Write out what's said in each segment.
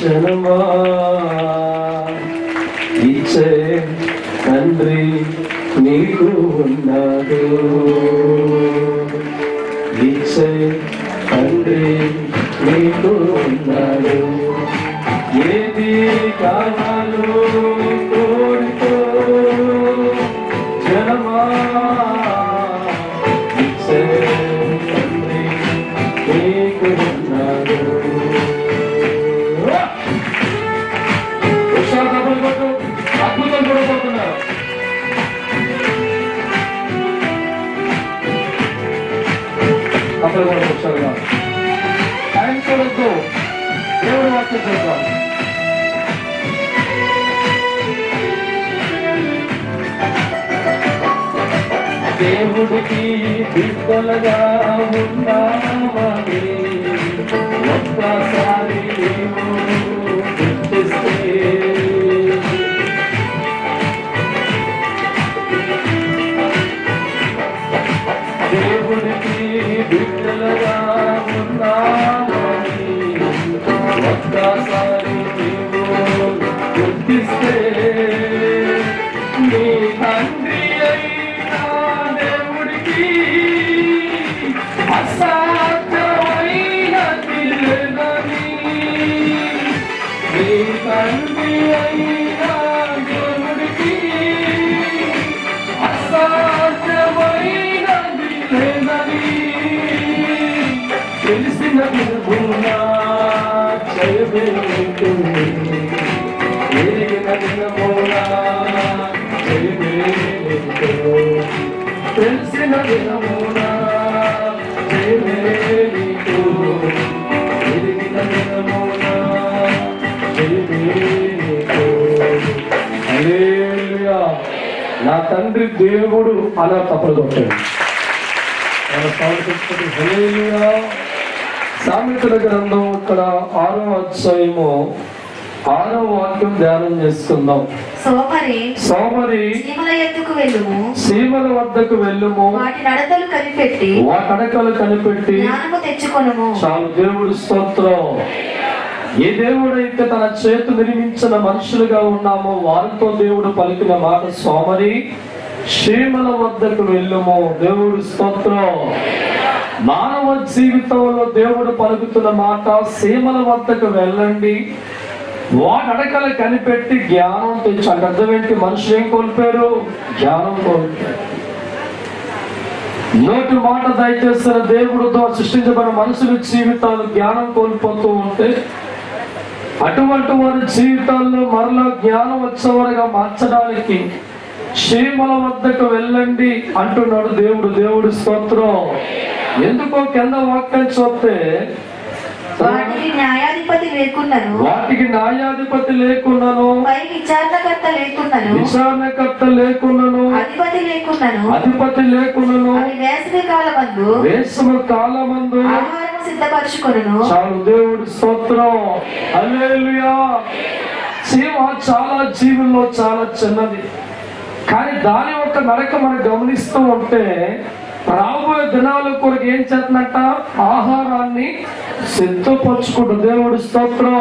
జనమా ఇచ్చే తండ్రి నీకు ఉన్నాడు, ఇచ్చే తండ్రి నీకు ఉన్నాడు. ఏది కావాలో కోరుకో జనమా, ఇచ్చే తండ్రి నీకు ఉన్నాడు. అద్భుతం చూడబోతున్నారు. అప్పుడు కూడా వచ్చారుగా ఆయన చూడొద్దు, దేవుడు వాక్యం చూద్దాం. దేవుడికి బిడ్డలుగా ఉన్నామని ఒక్కసారి గుర్తిస్తే, దేవుడికి బిడ్డలుగా ఉన్నామని ఒక్కసారి గుర్తిస్తే, నీ తండ్రి అయినా దేవుడికి అసాధ్యమైనది లేదని, నీ తండ్రి అయినా దేవుడికి అసాధ్యమైనది లేదని తెలిసిన దినమునా జయమేలుతుంది, ఎరిగిన దినమునా జయమేలుతుంది, తెలిసిన దినమునా జయమేలుతుంది, ఎరిగిన దినమునా జయమేలుతుంది. హల్లెలూయా. నా తండ్రి దేవుడు అలా తప్పలు కొట్టాడు. సామెతల గ్రంథం ఇక్కడ 6వ అధ్యాయము 6వ వాక్యం ధ్యానం చేసుకుందాం. సోమరి సీమల వద్దకు వెళ్ళుము, వాటి నడకలు కనిపెట్టి చాలు. దేవుడు స్తోత్రం. ఏ దేవుడైతే తన చేతు నిర్మించిన మనుషులుగా ఉన్నామో వారితో దేవుడు పలికిన మాట సోమరి సీమల వద్దకు వెళ్ళుము. దేవుడు స్తోత్రం. మానవ జీవితంలో దేవుడు పలుకుతున్న మాట సీమల వద్దకు వెళ్ళండి, వాటి అడకలు కనిపెట్టి జ్ఞానం తెచ్చాడు. అర్థం ఏంటి? మనుషులు ఏం కోల్పోయారు? జ్ఞానం కోల్పోయారు. నోటి మాట దయచేసిన దేవుడితో సృష్టించబడిన మనుషుల జీవితాలు జ్ఞానం కోల్పోతూ ఉంటే అటువంటి వారి జీవితాల్లో మరలా జ్ఞానం వచ్చేవారుగా మార్చడానికి సీమల వద్దకు వెళ్ళండి అంటున్నాడు దేవుడు. దేవుడు స్తోత్రం. ఎందుకో కింద వాక్యం చూస్తే వాటికి న్యాయాధిపతి లేకున్నాను, విచారణకర్త లేకున్నాను, అధిపతి లేకున్నాను, వేసవి కాలమందు సిద్ధపరచుకొనును. చాలు. దేవుడు స్తోత్రం. హల్లెలూయా. సీమ చాలా జీవుల్లో చాలా చిన్నది, కానీ దాని యొక్క నడక మనం గమనిస్తూ ఉంటే రాబోయే దినాల కొరకు ఏం చేస్తున్నట్ట? ఆహారాన్ని సిద్ధపరచుకుంటుంది. దేవుడు స్తోత్రం.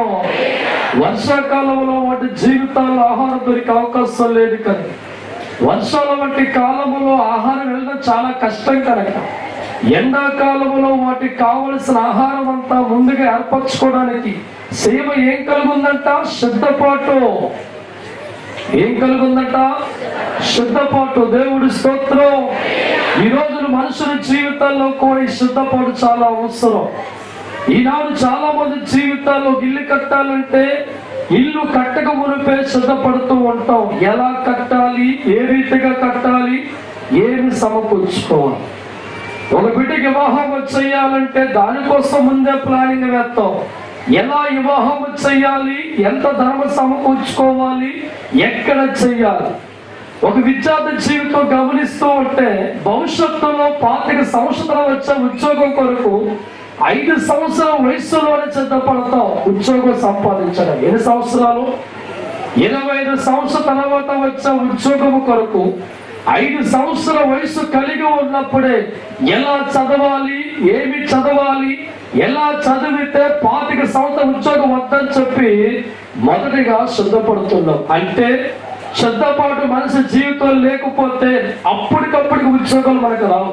వర్షాకాలంలో వాటి జీవితాల్లో ఆహారం దొరికే అవకాశం లేదు, కానీ వర్షాల వంటి కాలంలో ఆహారం వెళ్ళడం చాలా కష్టం కనుక ఎండాకాలంలో వాటికి కావలసిన ఆహారం అంతా ముందుగా ఏర్పరచుకోవడానికి సీమ ఏం కలుగుందంట? సిద్ధపాటు. ఏం కలుగుందట? సిద్ధపాటు. దేవుడి స్తోత్రం. ఈ రోజున మనుషుల జీవితాల్లో కూడా ఈ సిద్ధపాటు చాలా అవసరం. ఈనాడు చాలా మంది జీవితాల్లో ఇల్లు కట్టాలంటే ఇల్లు కట్టక మునిపే సిద్ధపడుతూ ఉంటాం. ఎలా కట్టాలి, ఏ రీతిగా కట్టాలి, ఏమి సమకూర్చుకోవాలి. ఒక బిడ్డకి వివాహం చేయాలంటే దానికోసం ముందే ప్లానింగ్ వేస్తాం. ఎలా వివాహం చేయాలి, ఎంత ధర్మ సమకూర్చుకోవాలి, ఎక్కడ చెయ్యాలి. ఒక విద్యార్థి జీవితం గమనిస్తూ ఉంటే భవిష్యత్తులో 25 సంవత్సరాలు వచ్చే ఉద్యోగం కొరకు 5 సంవత్సరాల వయసులోనే సిద్ధపడతాం ఉద్యోగం సంపాదించడం. ఎన్ని సంవత్సరాలు? 25 సంవత్సరాల తర్వాత వచ్చే ఉద్యోగం కొరకు 5 సంవత్సరాల వయసు కలిగి ఉన్నప్పుడే ఎలా చదవాలి, ఏమి చదవాలి, ఎలా చదివితే 25 సంవత్సరం ఉద్యోగం వద్దని చెప్పి మొదటిగా సిద్ధపడుతున్నాం. అంటే సిద్ధపాటు మనిషి జీవితం లేకపోతే అప్పటికప్పటికి ఉద్యోగాలు మనకు రావు.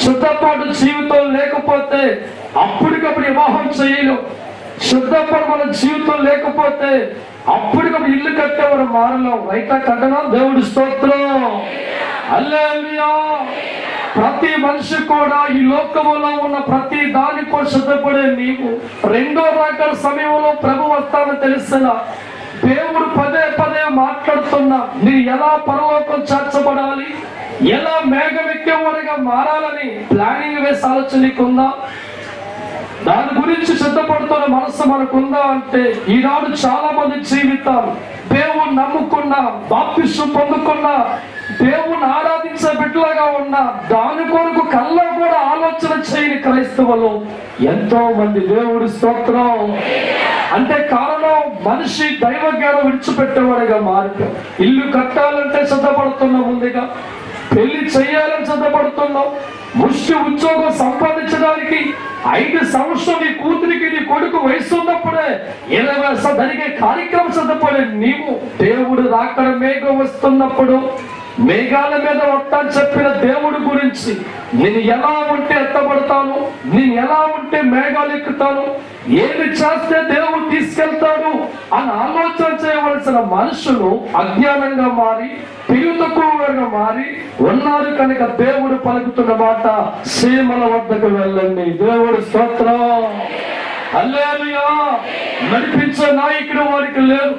సిద్ధపాటు జీవితం లేకపోతే అప్పటికప్పుడు వివాహం చేయలేం. సిద్ధపాటు మన జీవితం లేకపోతే అప్పటికప్పుడు ఇల్లు కట్టేవారు మారలేం. రైతా కట్టనా? దేవుడి స్తోత్రం, హల్లెలూయా. ప్రతి మనిషి కూడా ఈ లోకములో ఉన్న ప్రతి దాని కోసం సిద్ధపడే నీవు రెండో రాకడ సమయంలో ప్రభు వస్తానని తెలిసిన దేవుడు పదే పదే మాట్లాడుతున్నా నీ ఎలా పరలోకం చేర్చబడాలి, ఎలా మేఘం ఎక్కేవాడిగా మారాలని ప్లానింగ్ వేసే ఆలోచన నీకుందా? దాని గురించి సిద్ధపడుతున్న మనసు మనకుందా అంటే ఈనాడు చాలా మంది జీవితాలు దేవుడు నమ్ముకున్నా, బాప్తిస్మం పొందుకున్నా, దేవుని ఆరాధించే బిడ్డలుగా ఉన్నా దాని కొరకు కల్లా కూడా ఆలోచన చేయని క్రైస్తవులు ఎంతో మంది. దేవుడి స్తోత్రం. అంటే కారణం మనిషి దైవ జ్ఞానం విడిచిపెట్టేవాడిగా మారిపోయాడు. ఇల్లు కట్టాలంటే సిద్ధపడుతున్నాం, ముందుగా పెళ్లి చేయాలని సిద్ధపడుతున్నాం, ముష్టి ఉద్యోగం సంపాదించడానికి 5 సంవత్సరం నీ కూతురికి నీ కొడుకు వయసు ఉన్నప్పుడే 20 సంవత్సరం జరిగే కార్యక్రమం సిద్ధపడే నీవు దేవుడు రాకడ మేఘం వస్తున్నప్పుడు మేఘాల మీద వస్తాను చెప్పిన దేవుడి గురించి నేను ఎలా ఉంటే ఎత్తబడతాను, నేను ఎలా ఉంటే మేఘాలు ఎక్కుతాను, ఏమి చేస్తే దేవుడు తీసుకెళ్తాడు అని ఆలోచన చేయవలసిన మనుషులు అజ్ఞానంగా మారి పిలుతక్కువగా మారి ఉన్నారు. కనుక దేవుడు పలుకుతున్న మాట సీమల వద్దకు వెళ్ళండి. దేవుడు స్తోత్రం, హల్లెలూయా. నడిపించే నాయకుడు వాడికి లేరు,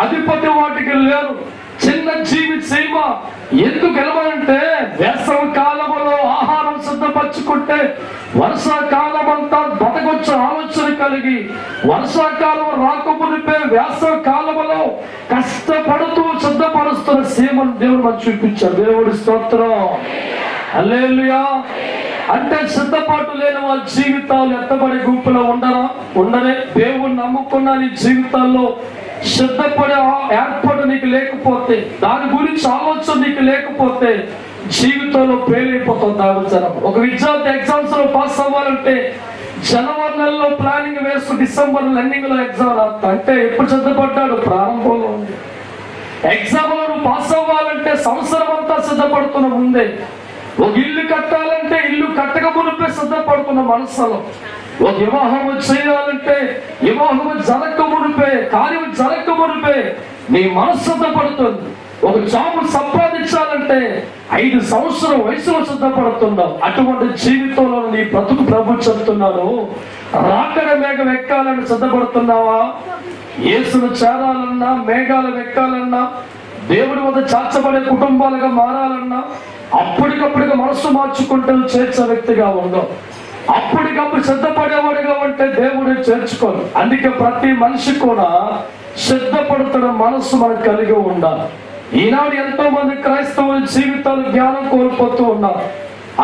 అధిపతి వాటికి లేరు. చిన్న జీవి సీమ ఎందుకు గెలవాలంటే వేసవి కాలంలో ఆహారం సిద్ధపరచుకుంటే వర్షాకాలం అంతా బతకొచ్చే ఆలోచన కలిగి వర్షాకాలం రాకమునిపే వేసవి కాలంలో కష్టపడుతూ సిద్ధపరుస్తున్న సీమను దేవుడు మనకు చూపించాడు. దేవుడి స్తోత్రం, హల్లెలూయా. అంటే సిద్ధపాటు లేని వాళ్ళ జీవితాలు ఎత్తబడే గుంపులో ఉండరే. దేవుడు నమ్ముకున్న నీ జీవితాల్లో సిద్ధపడే ఏర్పాటు నీకు లేకపోతే, దాని గురించి ఆలోచన నీకు లేకపోతే జీవితంలో ఫెయిల్ అయిపోతుంది. ఒక విద్యార్థి ఎగ్జామ్స్ లో పాస్ అవ్వాలంటే జనవరి నెలలో ప్లానింగ్ వేస్తూ డిసెంబర్ ఎండింగ్ లో ఎగ్జామ్ రాస్తా అంటే ఎప్పుడు సిద్ధపడ్డాడు? ప్రారంభంలో ఉంది. ఎగ్జామ్ లో పాస్ అవ్వాలంటే సంవత్సరం అంతా సిద్ధపడుతున్న ముందే. ఒక ఇల్లు కట్టాలంటే ఇల్లు కట్టక మునిపే సిద్ధపడుతున్న మనసులో. ఒక వివాహము చేయాలంటే వివాహము జరగక మునిపే, కార్యం జరగక మునిపే నీ మనసు సిద్ధపడుతుంది. ఒక జాబ్ సంపాదించాలంటే 5 సంవత్సరం వయసులో సిద్ధపడుతున్నావు. అటువంటి జీవితంలో నీ బ్రతుకు ప్రభు చెప్తున్నాడు. రాకడ మేఘం ఎక్కాలని సిద్ధపడుతున్నావా? యేసును చేరాలన్నా, మేఘాలు ఎక్కాలన్నా, దేవుడి వద్ద చాచబడే కుటుంబాలుగా మారాలన్నా అప్పటికప్పుడుగా మనసు మార్చుకుంటూ చేర్చే వ్యక్తిగా ఉండవు. అప్పటికప్పుడు సిద్ధపడేవాడిగా ఉంటే దేవుడు చేర్చుకోరు. అందుకే ప్రతి మనిషి కూడా సిద్ధపడుతున్న మనస్సు మనకు కలిగి ఉండాలి. ఈనాడు ఎంతో మంది క్రైస్తవుల జీవితాలు జ్ఞానం కోల్పోతూ ఉన్నారు,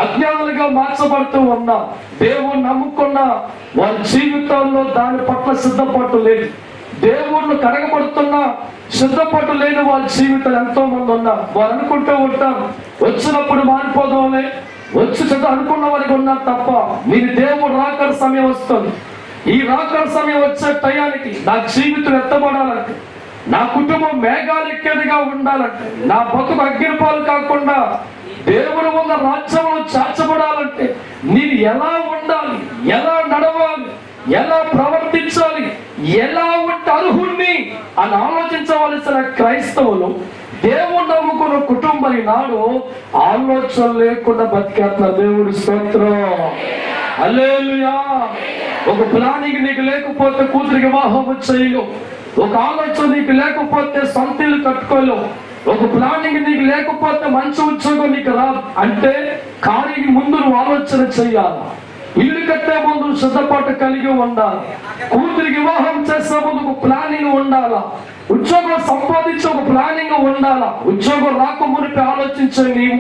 అజ్ఞానులుగా మార్చబడుతూ ఉన్నారు. దేవుడు నమ్ముకున్న వారి జీవితాల్లో దాని పట్ల సిద్ధపాటు లేదు. దేవుళ్ళు కడగబడుతున్నా సిద్ధపాటు లేని వాళ్ళ జీవితాలు ఎంతో మంది ఉన్నారు. వారు అనుకుంటూ ఉంటారు వచ్చినప్పుడు మారిపోదామని, వచ్చి అనుకున్న వారికి ఉన్నారు తప్ప మీరు దేవుడు రాకడ సమయం వస్తుంది. ఈ రాకడ సమయం వచ్చే టయానికి నా జీవితం ఎత్తబడాలంటే, నా కుటుంబం మేఘాలు ఎక్కేదిగా ఉండాలంటే, నా బతుకు అగ్నిపాలు కాకుండా దేవుడు ఉన్న రాజ్యంలో చేర్చబడాలంటే నేను ఎలా ఉండాలి, ఎలా నడవాలి, ఎలా ప్రవర్తించాలి, ఎలా ఉంటే అర్హుణ్ణి అని ఆలోచించవలసిన క్రైస్తవులు దేవుడు నమ్ముకున్న కుటుంబం నాడు ఆలోచన లేకుండా బతికేస్తున్నారు. దేవుడి స్తోత్రం, హల్లెలూయా. ఒక ప్లానింగ్ నీకు లేకపోతే కూతురికి వివాహం చేయలేవు. ఒక ఆలోచన నీకు లేకపోతే సొంత ఇల్లు కట్టుకోలేవు. ఒక ప్లానింగ్ నీకు లేకపోతే మంచి ఉద్యోగం నీకు రాదు. అంటే కార్యం ముందు నువ్వు ఆలోచన చెయ్యాలి. ఇల్లు కట్టే ముందు సిద్ధపాటు కలిగి ఉండాలి. కూతురికి వివాహం చేసే ముందు ఒక ప్లానింగ్ ఉండాలా. ఉద్యోగం సంపాదించే ఒక ప్లానింగ్ ఉండాలా. ఉద్యోగం రాక మునిపి ఆలోచించే నీవు,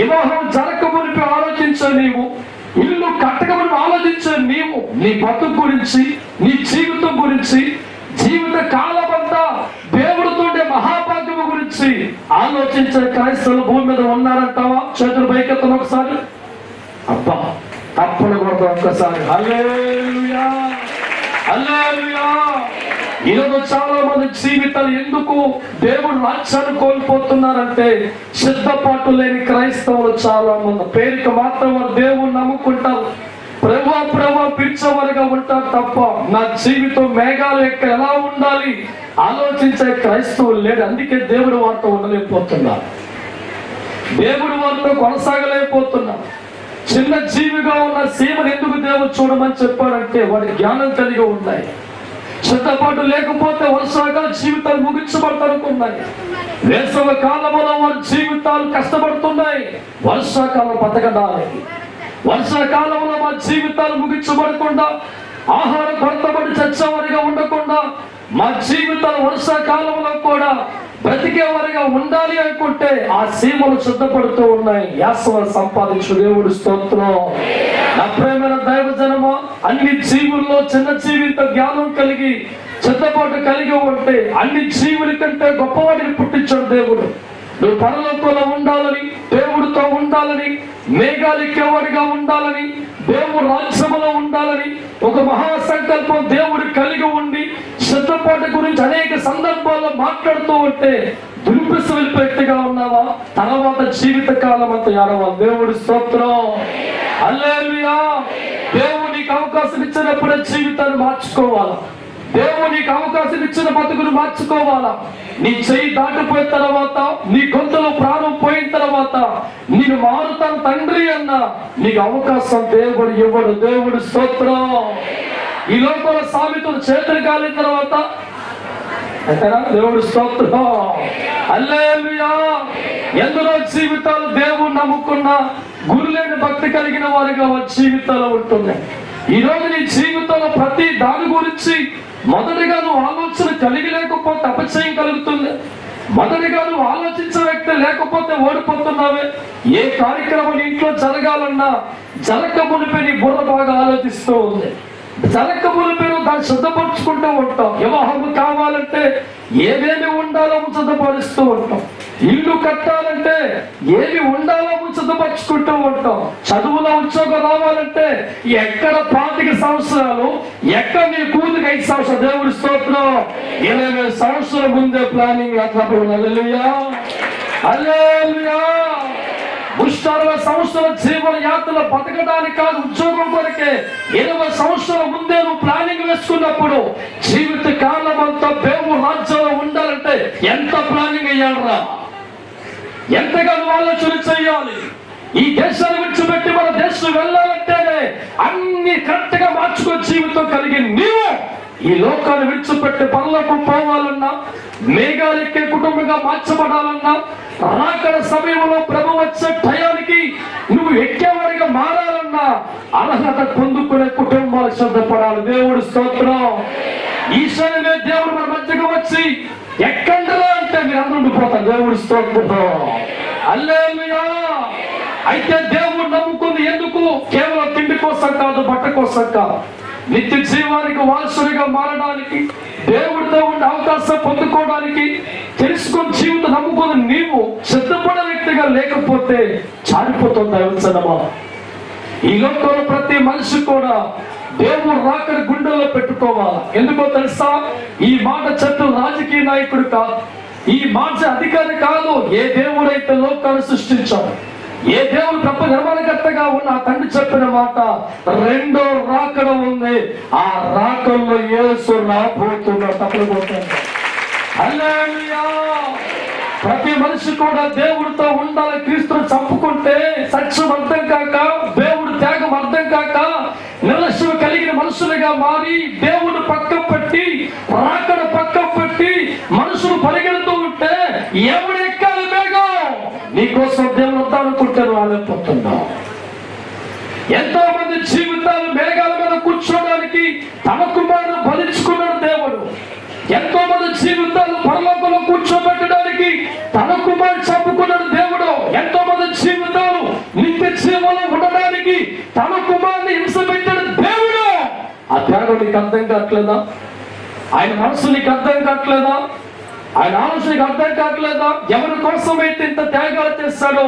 వివాహం జరగక మునిపి ఆలోచించే నీవు, ఇల్లు కట్టక మునిపి ఆలోచించే నీవు, నీ బతుకు గురించి, నీ జీవితం గురించి, జీవిత కాలమంతా దేవుడితో మహాభాగ్యము గురించి ఆలోచించే క్రైస్తవులు భూమి మీద ఉన్నారంటావా? చేతులు పైకెత్తను ఒకసారి. అబ్బా తప్పని కొడతారు. కొడదాం ఒక్కసారి. హల్లెలూయా, హల్లెలూయా. ఈరోజు చాలా మంది జీవితాలు ఎందుకు దేవుడు రాజ్యాన్ని కోల్పోతున్నారంటే సిద్ధపాటు లేని క్రైస్తవులు చాలా మంది. పేరుకి మాత్రం వారు దేవుణ్ణి నమ్ముకుంటారు, ప్రభా ప్రభా పిలిచేవారుగా ఉంటారు తప్ప నా జీవితం మేఘాలు ఎక్క ఎలా ఉండాలి ఆలోచించే క్రైస్తవులు లేడు. అందుకే దేవుడు వారితో ఉండలేకపోతున్నారు, దేవుడు వారితో కొనసాగలేకపోతున్నారు. చిన్న జీవిగా ఉన్న సీమను ఎందుకు దేవుడు చూడమని చెప్పాడంటే వాడి జ్ఞానం కలిగి ఉన్నాయి. సిద్ధపాటు లేకపోతే వర్షాకాల జీవితాలు ముగించబడతానుకున్నాయి. వేసవ కాలంలో వారి జీవితాలు కష్టపడుతున్నాయి వర్షాకాలం బతకడానికి. వర్షాకాలంలో మా జీవితాలు ముగించబడకుండా, ఆహార కొరతబడి చచ్చేవారిగా ఉండకుండా, మా జీవితాలు వర్షాకాలంలో కూడా బ్రతికేవారిగా ఉండాలి అనుకుంటే ఆ సీమలు సిద్ధపడుతూ ఉన్నాయి. యాసవ సంపాదించు దేవుడు స్తోత్రం. నా ప్రేమైన దైవజనమా, అన్ని జీవుల్లో చిన్న జీవిత జ్ఞానం కలిగి సిద్ధపాటు కలిగి ఉంటే అన్ని జీవుల కంటే గొప్పవాడిని పుట్టించాడు దేవుడు. నువ్వు పరలోకంలో ఉండాలని, దేవుడితో ఉండాలని, మేఘాలెక్కేవాడిగా ఉండాలని, దేవుడు రాజ్యములో ఉండాలని ఒక మహాసంకల్పం దేవుడు కలిగి ఉండి సిద్ధపాటు గురించి అనేక సందర్భాల్లో మాట్లాడుతూ ఉంటే దుర్పిసి వ్యక్తిగా ఉన్నావా? తర్వాత జీవిత కాలం అంతా ఏడవ దేవుడి స్తోత్రం. హల్లెలూయా. దేవుడు నీకు అవకాశం ఇచ్చినప్పుడే జీవితాన్ని మార్చుకోవాలా, దేవుడు నీకు అవకాశం ఇచ్చిన బతుకును మార్చుకోవాలా. నీ చెయ్యి దాటిపోయిన తర్వాత, నీ గొంతులో ప్రాణం పోయిన తర్వాత నేను మారుతాను తండ్రి అన్న నీకు అవకాశం దేవుడు ఇవ్వడు. దేవుడు స్తోత్రం. ఈ లోకంలో సామెతలు చేతులు కాలిన తర్వాత అంతేనా? దేవుడు స్తోత్రం. హల్లెలూయా. ఎందరో జీవితాలు దేవుడు నమ్ముకున్న గురులేని భక్తి కలిగిన వారిగా వారి జీవితాలు ఉంటున్నాయి. ఈ రోజు నీ జీవితంలో ప్రతి దాని గురించి మొదటిగా నువ్వు ఆలోచన కలిగి లేకపోతే అపచయం కలుగుతుంది. మొదటిగా నువ్వు ఆలోచించే వ్యక్తి లేకపోతే ఓడిపోతున్నావే. ఏ కార్యక్రమం ఇంట్లో జరగాలన్నా జరగక మునిపే నీ బుర్ర బాగా ఆలోచిస్తూ ఉంది. జరగక మునిపే నువ్వు దాన్ని సిద్ధపరుచుకుంటూ ఉంటావు. వివాహము కావాలంటే ఏమేమి ఉండాలో సిద్ధపరుస్తూ ఉంటాం. ఇల్లు కట్టాలంటే ఏమి ఉండాలో సిద్ధపరుచుకుంటూ ఉంటాం. చదువులో ఉద్యోగం రావాలంటే ఎక్కడ 25 సంవత్సరాలు, ఎక్కడ నీ కూతురికి 5 సంవత్సరాలు. దేవుడి స్తోత్రం. 20 సంవత్సరాల ముందే ప్లానింగ్. హల్లెలూయా, హల్లెలూయా. 60 సంవత్సరాల జీవన యాత్రలో బతకడానికి కాదు, ఉద్యోగం కొరకే 20 సంవత్సరాల ముందే నువ్వు ప్లానింగ్ వేసుకున్నప్పుడు జీవిత కాలం అంతా దేవుడు రాజ్యంలో ఉండాలంటే ఎంత ప్లానింగ్ అయ్యాడురా, ఎంతగా నువ్వు ఆలోచన చెయ్యాలి. ఈ దేశాన్ని విడిచిపెట్టి మన దేశం వెళ్ళాలంటేనే అన్ని కరెక్ట్ గా మార్చుకో జీవితం కలిగి నీవు ఈ లోకాన్ని విడిచిపెట్టి పనులకు పోవాలన్నా, మేఘాలెక్కే కుటుంబంగా మార్చబడాలన్నా, రాకడ సమయంలో ప్రభు వచ్చే టయానికి నువ్వు ఎక్కేవాడిగా మారాలన్నా అర్హత పొందుకునే కుటుంబాలు సిద్ధపడాలి. దేవుడు స్తోత్రం. ఈశాన్య దేవుడు మన మధ్యకు వచ్చి ఎక్కండిరా అంటే మీరు అందరూ ఉండిపోతారు. దేవుడు స్తోత్రం. హల్లెలూయా. అయితే దేవుడు నమ్ముకుంది ఎందుకు? కేవలం తిండి కోసం కాదు, బట్ట కోసం కాదు, నిత్య జీవానికి వారసుడిగా మారడానికి, దేవుడితో ఉండే అవకాశం పొందుకోవడానికి, తెలుసుకుని జీవితం నమ్ముకుని నీవు సిద్ధపడే వ్యక్తిగా లేకపోతే చారిపోతుంది. దైవజనమా, ఈ లోకంలో ప్రతి మనిషి కూడా దేవుడు రాకడ గుండెల్లో పెట్టుకోవాలి. ఎందుకో తెలుసా? ఈ మాట చెప్పిన రాజకీయ నాయకుడు కాదు, ఈ మాట అధికారి కాదు. ఏ దేవుడైతే లోకాన్ని సృష్టించాడు, ఏ దేవుడు తప్ప నిర్మాణకర్తగా ఉన్న ఆ తండ్రి చెప్పిన మాట, రెండో రాకడ ఉంది. ఆ రాకడలో యేసు రాబోతున్నాడు. తప్పకపోతుంది. హల్లెలూయా. ప్రతి మనిషి కూడా దేవుడితో ఉండాలి. క్రీస్తును చంపుకుంటే సత్యం అర్థం కాక, దేవుడు త్యాగం అర్థం కాక, నిర్లక్ష్యం కలిగిన మనుషులుగా మారి దేవుడు పక్కన పెట్టి, రాకడ పక్కన పెట్టి మనుషులు పరిగెడుతూ ఉంటే ఎవడెక్కాలి మేఘం? నీకోసం దేవుడు వద్దానుకుంటే వాళ్ళైపోతున్నావు. ఎంతో మంది జీవితాలు మేఘాల మీద కూర్చోడానికి తమ కుమారుడు బలించుకున్నాడు దేవుడు. ఎంతో మంది జీవితాలు పరలోకంలో కూర్చోబెట్టడానికి తన కుమారుడు చంపుకున్నాడు దేవుడు. ఎంతో మంది జీవితాలు నిత్య జీవంలో ఉండడానికి తన కుమారుని హింస పెట్టాడు దేవుడు. ఆ త్యాగం నీకు అర్థం కావట్లేదా? ఆయన మనసు నీకు అర్థం కావట్లేదా? ఆయన ఆలోచనకు అర్థం కావట్లేదా? ఎవరి కోసమైతే ఇంత త్యాగాలు చేస్తాడో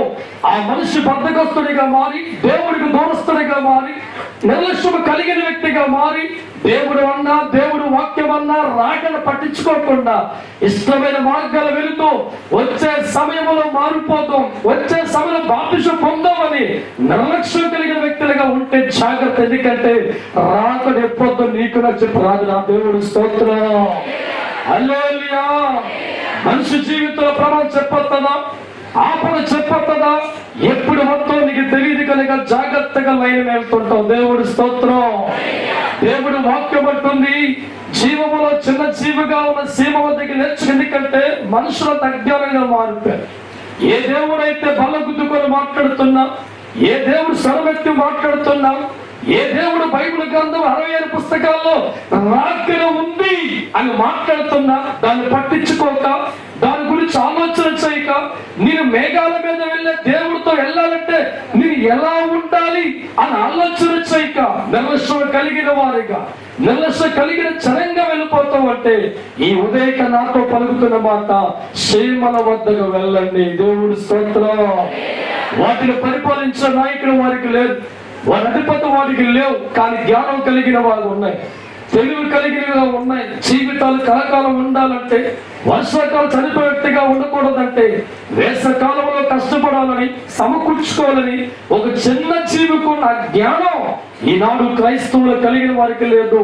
ఆ మనిషి బద్ధకస్తుడిగా మారి, దేవుడికి దూరస్తుడిగా మారి, నిర్లక్ష్యం కలిగిన వ్యక్తిగా మారి, దేవుడు అన్నా దేవుడు వాక్యం అన్నా రాకను పట్టించుకోకుండా ఇష్టమైన మార్గాలు వెళుతూ వచ్చే సమయంలో మారిపోతాం, వచ్చే సమయంలో బాప్తిసం పొందామని నిర్లక్ష్యం కలిగిన వ్యక్తులుగా ఉంటే జాగ్రత్త. ఎందుకంటే రాకను ఎప్పుడో నీకు చెప్పు రాదు నా దేవుడు. స్తోత్రం. హల్లెలూయా. మనిషి జీవితంలో ప్రమాదం చెప్పొస్తుందా, ఆపద చెప్పొస్తుందా, ఎప్పుడు మొత్తం నీకు తెలియదు కనుక జాగ్రత్తగా లైన్ వెళ్తుంటావు. దేవుడు స్తోత్రం. దేవుడు వాక్యం అంటుంది, జీవములో చిన్న జీవిగా ఉన్న సీమ వద్దకి నేర్చు. ఎందుకంటే మనుషులంత అజ్ఞానంగా మారిపోయారు. ఏ దేవుడైతే బల్ల గుద్దుకొని మాట్లాడుతున్నా, ఏ దేవుడు స్వరమెత్తి మాట్లాడుతున్నా, ఏ దేవుడు బైబిల్ గ్రంథం 67 పుస్తకాల్లో రాకడ ఉంది అని మాట్లాడుతున్నా దాన్ని పట్టించుకోక, దాని గురించి ఆలోచన చేయక, నేను మేఘాల మీద వెళ్ళే దేవుడితో వెళ్ళాలంటే నేను ఎలా ఉండాలి అని ఆలోచన చేయక, నిర్లక్ష్యం కలిగిన వారిగా, నిర్లక్ష్యం కలిగిన జనంగా వెళ్ళిపోతాం. అంటే ఈ ఉదయక నాతో పలుకుతున్న మాట, క్షేమల వద్దకు వెళ్ళండి. దేవుడు స్తోత్రం. వాటిని పరిపాలించిన నాయకుడు వారికి లేదు, వారి అధిపతి వారికి లేవు, కానీ జ్ఞానం కలిగిన వాళ్ళు ఉన్నాయి, తెలివి కలిగినవిగా ఉన్నాయి. జీవితాలు కలకాలం ఉండాలంటే, వర్షాకాలం చనిపోయే వ్యక్తిగా ఉండకూడదంటే, వేసవకాలంలో కష్టపడాలని, సమకూర్చుకోవాలని ఒక చిన్న జీవికున్న జ్ఞానం ఈనాడు క్రైస్తవులు కలిగిన వారికి లేదు,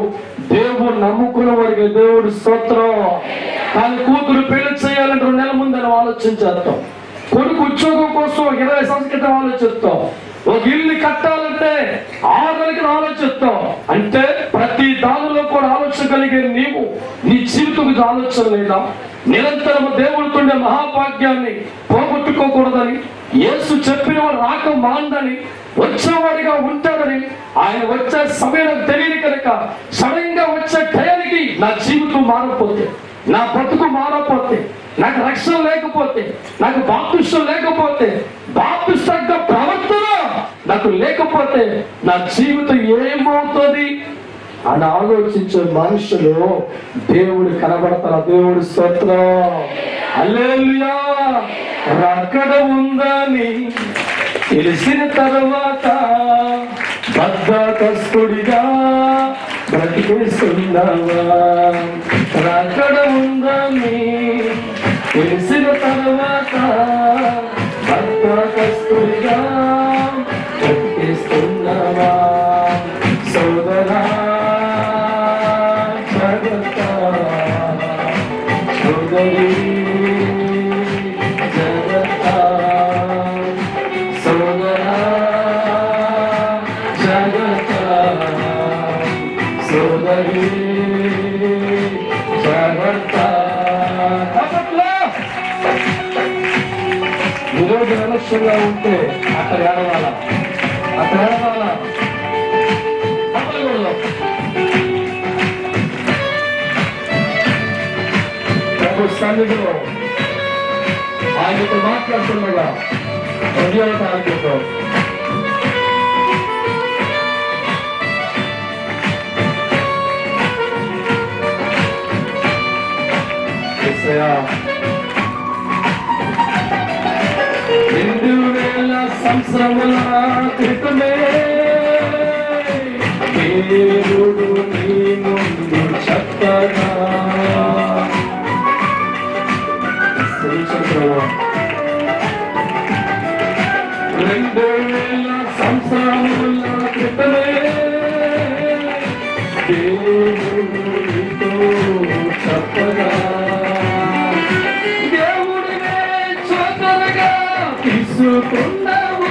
దేవుడు నమ్ముకున్న వారికి. దేవుడు స్తోత్రం. కానీ కూతురు పెళ్లి చేయాలంటే 2 నెలల ముందని ఆలోచించేస్తాం, కొడుకు ఉద్యోగం కోసం 20 సంవత్సరాల ఆలోచిస్తాం, ఒక ఇల్లు కట్టాలంటే 6 నెలలకు ఆలోచిస్తాం. అంటే ప్రతి దానిలో కూడా ఆలోచన కలిగే నీవు నీ జీవితం మీద ఆలోచన లేదా? నిరంతరం దేవుడితోండే మహాభాగ్యాన్ని పోగొట్టుకోకూడదని, యేసు చెప్పిన రాక మాందని, వచ్చేవాడిగా ఉంటాడని, ఆయన వచ్చే సమయం తెలియదు కనుక సడన్ గా వచ్చే టయానికి నా జీవితం మారకపోతే, నా బ్రతుకు మారకపోతే, నాకు రక్షణ లేకపోతే, నాకు బాప్తిసం లేకపోతే, బాప్తిస్తగ్గ ప్రవర్తన నాకు లేకపోతే నా జీవితం ఏమవుతుంది అని ఆలోచించే మనుషులు దేవుడు కనబడతారు. దేవుడు స్తోత్రం. హల్లెలూయా. రాకడ ఉందని తెలిసిన తరువాత బద్ధకస్తుడిగా బ్రతికేస్తున్నావా? రాకడ ఉందని తెలిసిన తరువాత బద్ధకస్తుడిగా బ్రతికేస్తున్నావా? సోదరా జాగ్రత్త, సోదరి జాగ్రత్త, సోదరా జాగ్రత్త, సోదరి జాగ్రత్త. ఈరోజు నిర్లక్ష్యంగా ఉంటే అక్కడ ఏడవాల, అక్కడ ఏడవాల. ప్రభు సన్నిధిలో ఆయనతో మాట్లాడుతుండగా హృదయాలకు ఆనందిస్తాం. యేసయ్యా, 2000 సంవత్సరముల క్రితమే దేవుడు నీ ముందు చక్కగా 2000 సంవత్సరముల క్రితమే దేవుడు నీతో చక్కగా, దేవుడినే చోదరగా తీసుకున్నావు,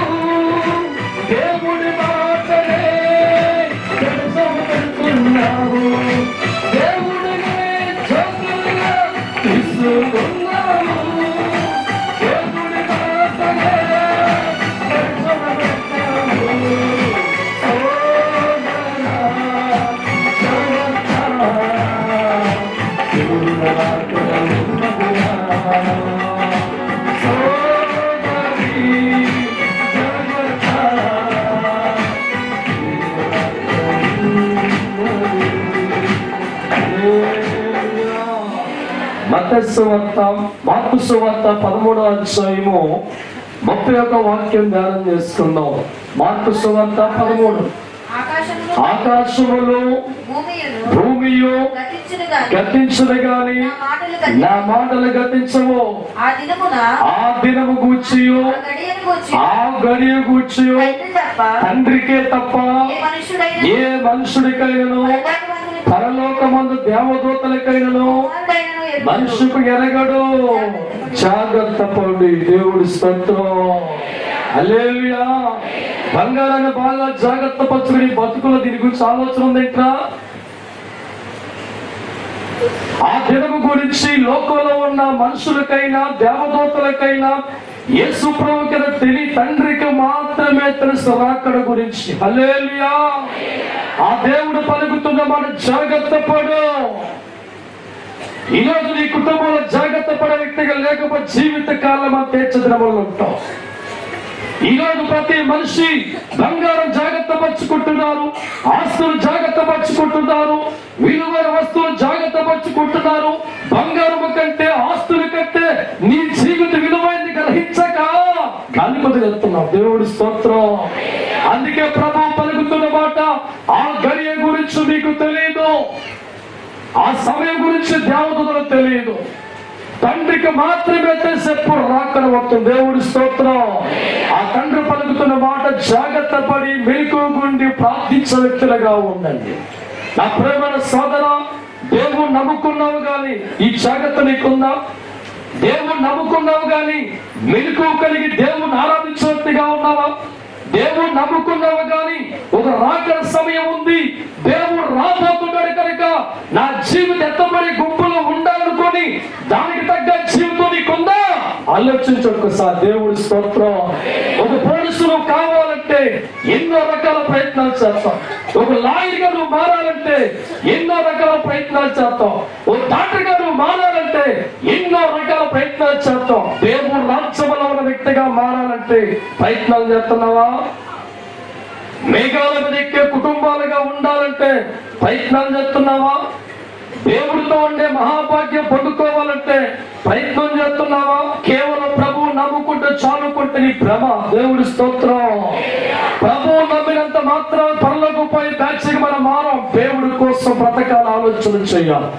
దేవుడి మాటనే తెలుసుకున్నావు, దేవుడినే చోదరగా తీసుకున్నావు, దేవుడి మాటనే తెలుసుకున్నావు. మత్తయి సువార్త, మార్కు సువార్త 13వ అధ్యాయము 31వ వాక్యం ధ్యానం చేసుకుందాం. మార్కు సువార్త 13. ఆకాశములు భూమియు గతించును గాని నా మాటలు గతించవు. ఆ దినము గూర్చియు ఆ గడియ గూర్చియు తండ్రికే తప్ప ఏ మనుషుడికైనను పరలోకమందు దేవదూతలకైనను మనుషుకు ఎరగడు. జాగ్రత్త పడి. దేవుడి స్తోత్రం. హల్లెలూయా. బంగారాన్ని బాగా జాగ్రత్త పరచుకుని బతుకుల దీని గురించి ఆలోచన ఉందేంట్రా? ఆ దినము గురించి లోకంలో ఉన్న మనుషులకైనా దేవదూతలకైనా యేసు ప్రభువుకి తెలియ తండ్రికి మాత్రమే తెలుసు రాకడ గురించి. హల్లెలూయా. ఆ దేవుడు పలుకుతున్న మన జాగ్రత్త పడు. ఈరోజు నీ కుటుంబంలో జాగ్రత్త పడే వ్యక్తిగా లేకపోతే జీవిత కాలం తీర్చదినములు ఉంటావు. ఈరోజు ప్రతి మనిషి బంగారం జాగ్రత్త పరుచుకుంటున్నారు, ఆస్తులు జాగ్రత్త పరుచుకుంటున్నారు, విలువైన వస్తువులు జాగ్రత్త పరుచుకుంటున్నారు. బంగారం కంటే ఆస్తుల కంటే నీ జీవిత విలువైంది గ్రహించక గాలిపతి వెళ్తున్నావు. దేవుడి స్తోత్రం. అందుకే ప్రభు పలుకుతున్న మాట, ఆ గడియ గురించి మీకు తెలియదు, ఆ సమయం గురించి దేవదూతలకు తెలియదు, తండ్రికి మాత్రమే తెలిసి ఎప్పుడు రాకడ వస్తుంది. దేవుడి స్తోత్రం. ఆ తండ్రి పలుకుతున్న మాట జాగ్రత్త పడి మెలకువగుండి ప్రార్థించే వ్యక్తులుగా ఉండండి. నా ప్రేమైన సోదర, దేవుడు నమ్ముకున్నావు గాని ఈ జాగ్రత్త నీకుందా? దేవుడు నమ్ముకున్నావు గాని మెలకువ కలిగి దేవుని ఆరాధించే వ్యక్తిగా ఉన్నావా? దేవుడు నమ్ముకున్నావు గాని ఒక రాకడ సమయం ఉంది, దేవుడు రాబోతున్నాడు కనుక నా జీవితం ఎత్తబడి గుంపులో ఉండాలనుకొని దానికి తగ్గ జీవితం నీకుందా? ఆలోచించు ఒక్కసారి. దేవుడి స్తోత్రం. ఒక పోలీసులు కావాలంటే ఎన్నో రకాల ప్రయత్నాలు చేస్తాం. ఒక లాయర్గా నువ్వు మారాలంటే ఎన్నో రకాల ప్రయత్నాలు చేస్తాం. ఓ డాక్టర్గా నువ్వు మారాలంటే ఎన్నో రకాల ప్రయత్నాలు చేస్తాం. దేవుడు రాజ్యంలో ఉన్న వ్యక్తిగా మారాలంటే ప్రయత్నాలు చేస్తున్నావా? మేఘాల మీద ఎక్కే కుటుంబాలుగా ఉండాలంటే ప్రయత్నాలు చేస్తున్నావా? దేవుడితో ఉండే మహాభాగ్యం పొందుకోవాలంటే ప్రయత్నం చేస్తున్నావా? కేవలం ప్రభువు నమ్ముకుంటే చాలుకుంటే నీ భ్రమ. దేవుడి స్తోత్రం. ప్రభువు నమ్మినంత మాత్రం పరలోకి పోయి బ్యాచ్కి మనం మారం. దేవుడి కోసం బ్రతకాల ఆలోచన చేయాలి.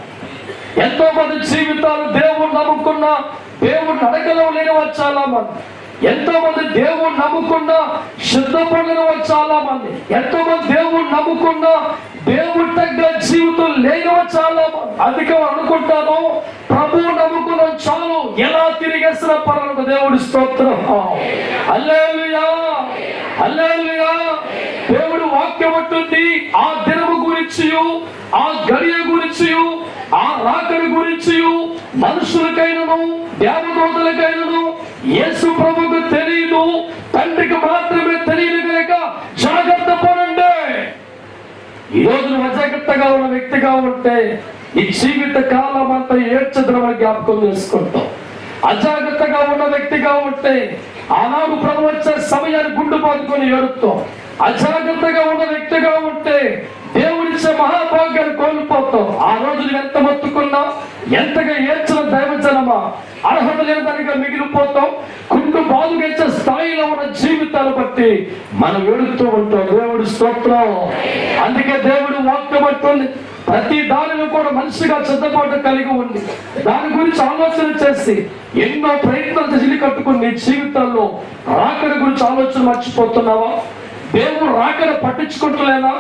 ఎంతో మంది జీవితాలు దేవుడు నమ్ముకున్నా దేవుడు నడకలో లేని వాళ్ళు చాలా మంది. ఎంతో మంది దేవుడు నమ్ముకున్నా సిద్ధపడిన వాళ్ళు చాలా మంది. ఎంతో మంది దేవుడు నమ్ముకున్నా దేవుడు తగ్గ జీవితం లేని చాలా మంది. అందుకే అనుకుంటాను, ప్రభువు నమ్ముకున్న చాలు, ఎలా తిరిగేసిన పర్వాలేదు. దేవుడి స్తోత్రం. హల్లెలూయా. హల్లెలూయా. దేవుడు వాక్యం ఉంటుంది, ఆ దినము గురించి ఆ గడియ గురించి ఆ రాకడి గురించి మనుషులకైనను దేవదూతలకైనను యేసు ప్రభువుకు తెలియదు, తండ్రికి మాత్రమే తెలియదు కనుక జాగ్రత్త పడండి. ఈ రోజు నువ్వు అజాగ్రత్తగా ఉన్న వ్యక్తిగా ఉంటే ఈ జీవిత కాలం అంతా ఏడ్చదనమని జ్ఞాపకం చేసుకుంటాం. అజాగ్రత్తగా ఉన్న వ్యక్తిగా ఉంటే ఆనాడు ప్రభు వచ్చే సమయాన్ని గుండు పాదుకొని ఏడుతాం. అజాగ్రత్తగా ఉన్న వ్యక్తిగా ఉంటే దేవుడిచ్చే మహాభాగ్యాన్ని కోల్పోతాం. ఆ రోజు నువ్వు ఎంత మొత్తుకున్నా ఎంతగా ఏడ్చిన దైవజనమా అర్హత లేని దానిగా మిగిలిపోతాం. కుండు బాధగా ఇచ్చే స్థాయిలో ఉన్న జీవితాలు బట్టి మనం ఏడుతూ ఉంటాం. దేవుడి స్తోత్రం. అందుకే దేవుడు వాక్యం అంటుంది, ప్రతి దానిలో కూడా మనిషిగా సిద్ధపాటు కలిగి ఉంది. దాని గురించి ఆలోచన చేసి ఎన్నో ప్రయత్నాలు చేసి కట్టుకుని నీ జీవితాల్లో రాకడ గురించి ఆలోచన మర్చిపోతున్నావా? దేవుడు రాకడ పట్టించుకుంటలేనా?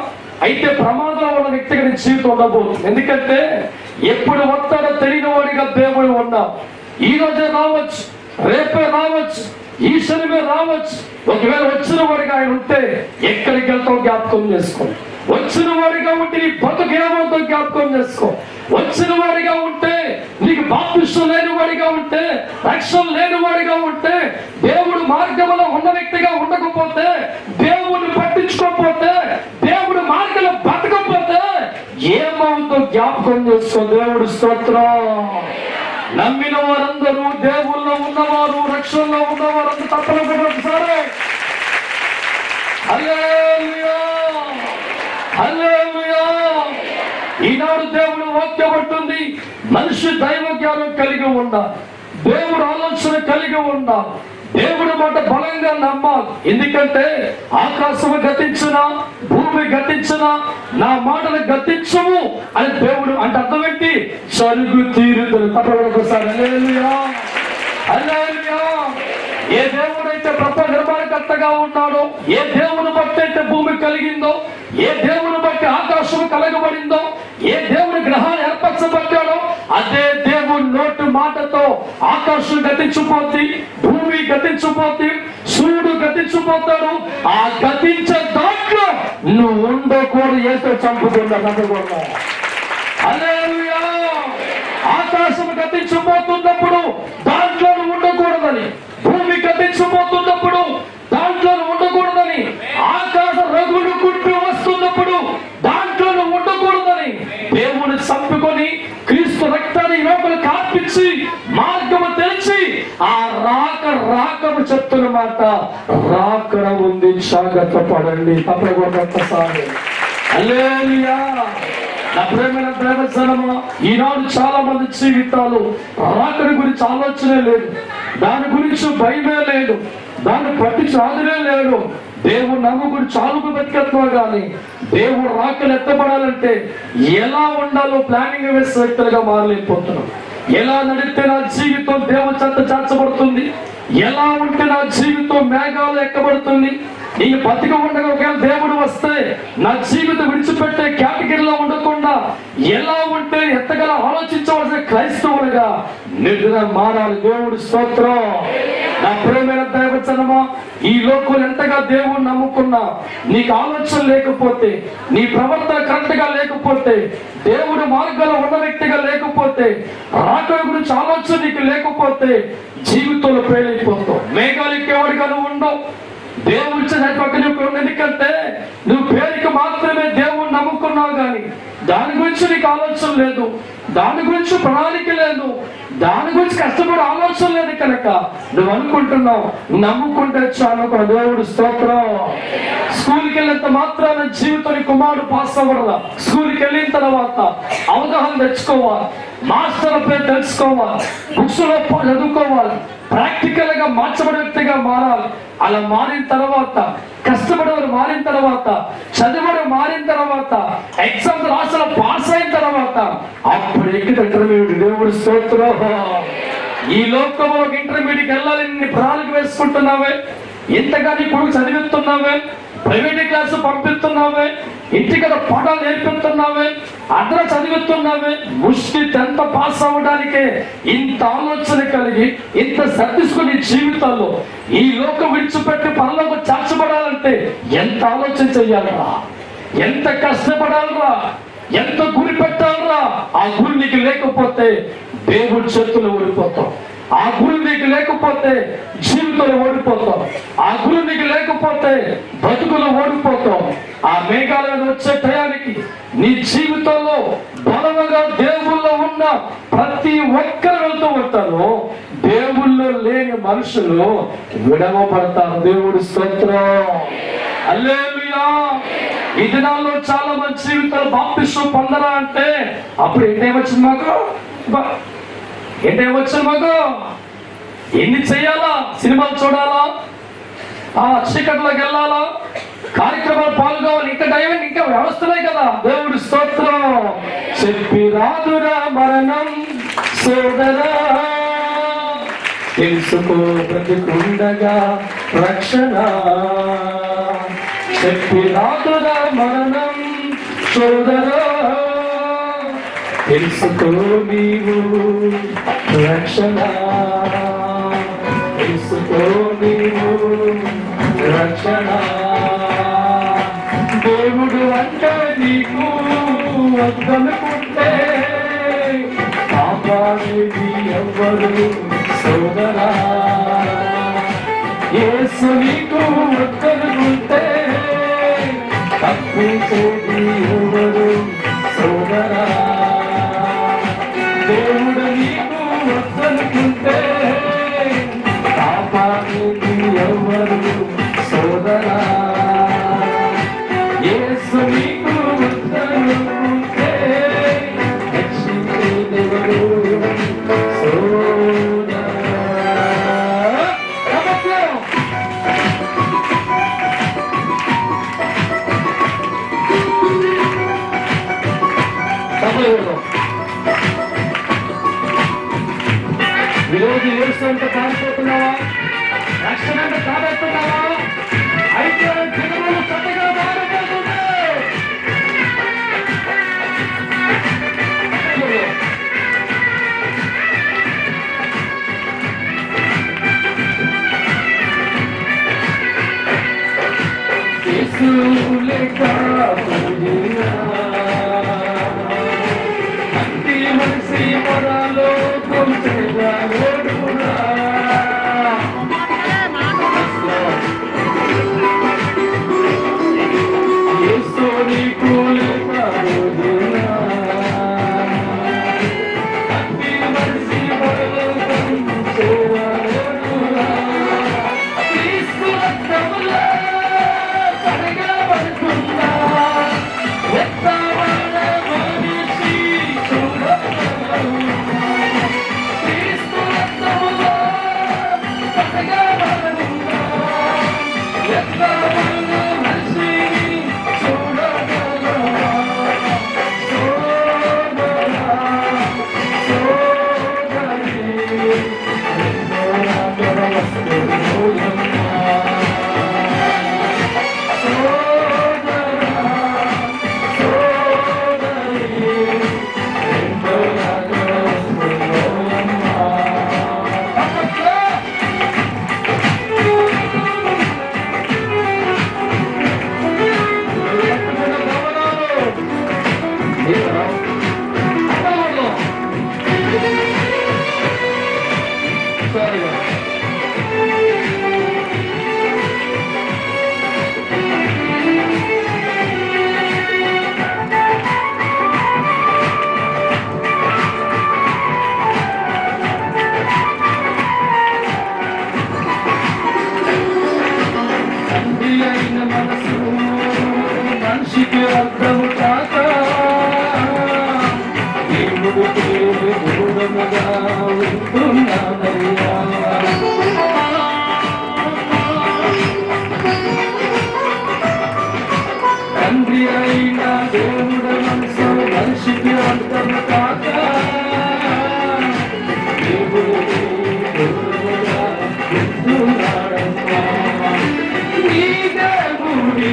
అయితే ప్రమాదంలో ఉన్న వ్యక్తిగా నీ జీవితం ఉండబోతుంది. ఎందుకంటే ఎప్పుడు వస్తాడో తెలియని వాడిగా దేవుడు ఉన్నాం. ఈ రోజే రావచ్చు, రేపే రావచ్చు, ఈ శనివే రావచ్చు. ఒకవేళ వచ్చిన వాడిగా ఆయన ఉంటే ఎక్కడికి వెళ్తావు జ్ఞాపకం చేసుకో. వచ్చిన వాడిగా ఉంటే నీ బతుకు ఏమవుతో జ్ఞాపకం చేసుకో. వచ్చిన వాడిగా ఉంటే నీకు బాప్తిస్మం లేని వాడిగా ఉంటే, రక్షణ లేని వాడిగా ఉంటే, దేవుడు మార్గంలో ఉన్న వ్యక్తిగా ఉండకపోతే, దేవుడిని పట్టించుకోకపోతే, దేవుడు మార్గంలో బతకపోతే ఏమవుతో జ్ఞాపకం చేసుకో. దేవుడి స్తోత్రం. నమ్మిన వారందరూ, దేవుల్లో ఉన్నవారు, రక్షణలో ఉన్నవారందరూ తప్పకుండా ఒకసారి హల్లెలూయా. హల్లెలూయా. ఈనాడు దేవుడు వాక్యం అంటుంది, మనిషి దైవ జ్ఞానం కలిగి ఉండాలి, దేవుడు ఆలోచన కలిగి ఉండాలి, దేవుడి మాట బలంగా నమ్మాలి. ఎందుకంటే ఆకాశము గతించిన, భూమి గతించిన, నా మాటలు గతించము అని దేవుడు అంటే అర్థం ఏంటి? సరుగు తీరుతుంది. తప్పకుండా ఒకసారి హల్లెలూయా, హల్లెలూయా. ఏ దేవుడైతే ప్రపంచ నిర్మాణకర్తగా ఉన్నాడో, ఏ దేవుని బట్టి అయితే భూమి కలిగిందో, ఏ దేవుని బట్టి ఆకాశం కలగబడిందో, ఏ దేవుని గ్రహాన్ని ఏర్పరచబడ్డాడో, అదే దేవుని నోటి మాటతో ఆకాశం గతించిపోద్ది, భూమి గతించిపోద్ది, సూర్యుడు గతించిపోతాడు. ఆ గతించే దాంట్లో నువ్వు ఉండకూడదు. ఏదో చంపుకున్నా. హల్లెలూయా. ఆకాశం గతించిపోతున్నప్పుడు దాంట్లో నువ్వు ఉండకూడదని, భూమి గతించిపోతున్నప్పుడు దాంట్లో ఉండకూడదని, ఆకాశ రగులు కుట్టు వస్తున్నప్పుడు దాంట్లో ఉండకూడదని దేవుని చంపుకొని క్రీస్తు రక్తాన్ని లోపల కార్పించి మార్గము తెలిసి ఆ రాకము చెప్తున్న మాట, రాకడ ఉంది, జాగ్రత్త పడండి. తప్పకొకసారి హల్లెలూయా. నా ప్రేమైన దైవజనమా, ఈనాడు చాలా మంది జీవితాలు రాకడి గురించి ఆలోచనే లేదు, దాని గురించి భయమే లేదు, దాన్ని పట్టించాలనే లేదు. దేవుడు నమ్ముకుని చాలుకు బతికెత్తున్నా కానీ దేవుడు రాకలు ఎత్తబడాలంటే ఎలా ఉండాలో ప్లానింగ్ వేసే వ్యక్తులుగా మారలేకపోతున్నాం. ఎలా నడిస్తే నా జీవితం దేవుని చెంత చేర్చబడుతుంది, ఎలా ఉంటే నా జీవితం మేఘాలు ఎక్కబడుతుంది. నేను బతిక ఉండగా ఒకవేళ దేవుడు వస్తే నా జీవితం విడిచిపెట్టే కేటగిరీలో ఉండకుండా ఎలా ఉంటే ఎంతగా ఆలోచించవలసిన క్రైస్తవులుగా నిద్ర మారాలి. దేవుడి స్తోత్రం. నా ప్రేమైన దైవజనమా, ఈ లోకం ఎంతగా దేవుడు నమ్ముకున్నా నీకు ఆలోచన లేకపోతే, నీ ప్రవర్తన కరెక్ట్ గా లేకపోతే, దేవుడి మార్గంలో ఉన్న వ్యక్తిగా లేకపోతే, రాకడ గురించి ఆలోచన నీకు లేకపోతే జీవితంలో పేరైపోతావు. మేఘాలు ఎక్కేవాడిగా నువ్వు ఉండవు, దేవుడి పక్కన. ఎందుకంటే నువ్వు పేరుకి మాత్రమే దేవుణ్ణి నమ్ముకున్నావు కానీ దాని గురించి నీకు ఆలోచన లేదు, దాని గురించి ప్రణాళిక లేదు, దాని గురించి కష్టపడే ఆలోచన లేదు. కనుక నువ్వు అనుకుంటున్నావు నమ్ముకుంటే చాలు. దేవుడు స్తోత్రం. స్కూల్కి వెళ్ళినంత మాత్రాన జీవితాన్ని కుమారుడు పాస్ అవ్వడదా? స్కూల్కి వెళ్ళిన తర్వాత అవగాహన తెచ్చుకోవాలి, మాస్టర్ పేరు తెలుసుకోవాలి, బుక్స్ లో చదువుకోవాలి, ప్రాక్టికల్ గా మార్చబడే వ్యక్తిగా మారాలి. అలా మారిన తర్వాత, కష్టపడేవారు మారిన తర్వాత, చదివారు మారిన తర్వాత, ఎగ్జామ్స్ రాసిన పాస్ అయిన తర్వాత అప్పుడు ఇంటర్మీడియట్. దేవుడు స్తోత్రం. ఈ లోకంలో ఒక ఇంటర్మీడియట్కి వెళ్ళాలని ప్రణాళిక వేసుకుంటున్నావే, ఇంతగా నీ కొడుకు చదివిస్తున్నావే, ప్రైవేట్ క్లాసు పంపిస్తున్నావే, ఇంటికడ పాఠాలు నేర్పిస్తున్నావే, అందరూ చదివిస్తున్నావే. ముష్టి 10th పాస్ అవ్వడానికే ఇంత ఆలోచన కలిగి ఇంత సర్దిసుకుని జీవితాల్లో ఈ లోకం విడిచిపెట్టి పరలోకం చేర్చబడాలంటే ఎంత ఆలోచన చెయ్యాలరా, ఎంత కష్టపడాలరా, ఎంత గురి పెట్టాలరా. ఆ గురి నీకు లేకపోతే దేవుడి చేతుల్లో ఓడిపోతాం. ఆ గురి నీకు లేకపోతే జీవితంలో ఓడిపోతాం. ఆ గురి నీకు లేకపోతే బతుకులో ఓడిపోతాం. ఆ మేఘాలను వచ్చే టయానికి నీ జీవితంలో బలముగా దేవుల్లో ఉన్న ప్రతి ఒక్కరు వెళ్తూ ఉంటారు. దేవుల్లో లేని మనుషులు విడవబడతారు. దేవుడి స్తోత్రం. హల్లెలూయా. ఈ దినాల్లో చాలా మంది జీవితాలు బాప్తిస్మం పొందరా అంటే అప్పుడు ఏంటేమొచ్చింది మాకు? ఏంటేమొచ్చింది మాకు? ఎన్ని చెయ్యాలా? సినిమాలు చూడాలా, ఆ చీకట్లోకి వెళ్ళాలా, కార్యక్రమాలు పాల్గొవాలి, ఇంకా దైవం ఇంకా వ్యవస్థలే కదా. దేవుడి స్తోత్రం. చెప్పి రాదురా మరణం సోదరా, తెలుసుకో బ్రతికుండగా రక్షణ. చెప్పి రాదురా మరణం సోదరా, తెలుసుకో నీవు రక్షణ. తెలుసుకో నీవు రక్షణ. దేవుడు అంటే నీకు వద్దనుకుంటే కాపాడేది ఎవ్వరు సోదరా. యేసు నీకు వద్దనుకుంటే తప్పించేది ఎవరు సోదరా. దేవుడు నీకు వద్దనుకుంటే కాపాడేది ఎవరు సోదరా. యేసు నీకు వద్దనుకుంటే రక్షించేదెవరు ఈరోజు ఏడుస్తూ ఉంటే పారిపోతున్నావా? రక్షణ అంటే కాదెత్తున్నావా? అయితే దినములు చక్కగా మారిపోతుంది. అంతి మనిషి మరాలో మనిషికి అర్థము కాక దేవుడు దూరముగా ఉంటున్నాడయ్యా. తండ్రి అయిన దేవుడు మనసు మనిషికి అర్థము కాక దేవుడు దూరముగా ఉంటున్నాడయ్యా. నీ దేవుడి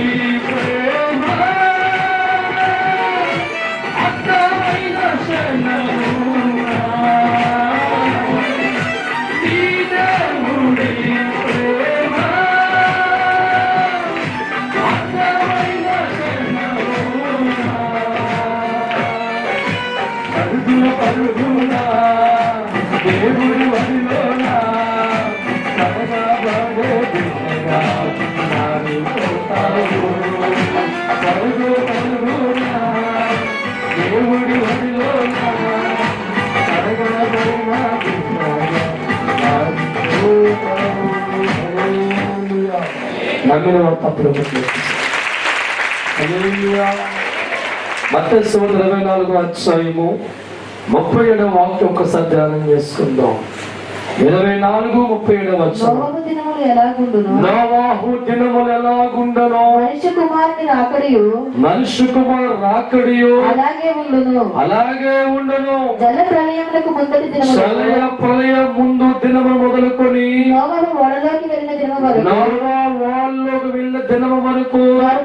దేవుడి వదిలోనా సరదాడే దిశగా దేవుడి వదిలోనా నమ్మిన తప్పుడు మత్తయి సువార్త 24వ అధ్యాయము 37వ వాక్యం ఒక్కసారి ధ్యానం చేసుకుందాం. 24:37 వచనం. నోవహు దినములు ఎలాగుండునో మనిషి కుమారుని రాకడియు అలాగే ఉండును. జల ప్రళయములకు ముందటి ప్రళయం ముందు దినము మొదలుకొని నోవహు ఓడలోకి వెళ్ళిన దినము వరకు వారు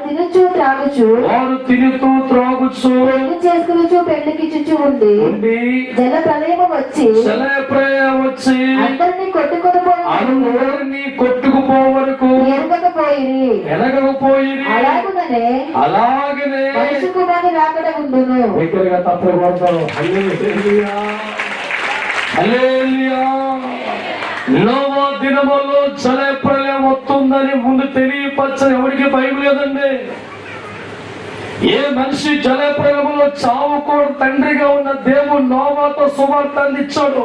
తినుచు త్రాగుచు పెళ్లి చేసుకునుచు పెళ్లికిచ్చుచు ఉండి జల ప్రళయము వచ్చి అందరినీ కొట్టుకుపో వరకు ఎరగకపోయిరి. అలాగనే మనిషి కుమారుని రాకడ ఉండును. దగ్గరగా తప్పకూడతారు. నోవా దినములో జల ప్రళయం వస్తుందని ముందు తెలియపరచని ఎవరికి భయం లేదండి. ఏ మనిషి జల ప్రళయంలో చావుకోడు తండ్రిగా ఉన్న దేవుడు నోవాతో సువార్త అందించాడు.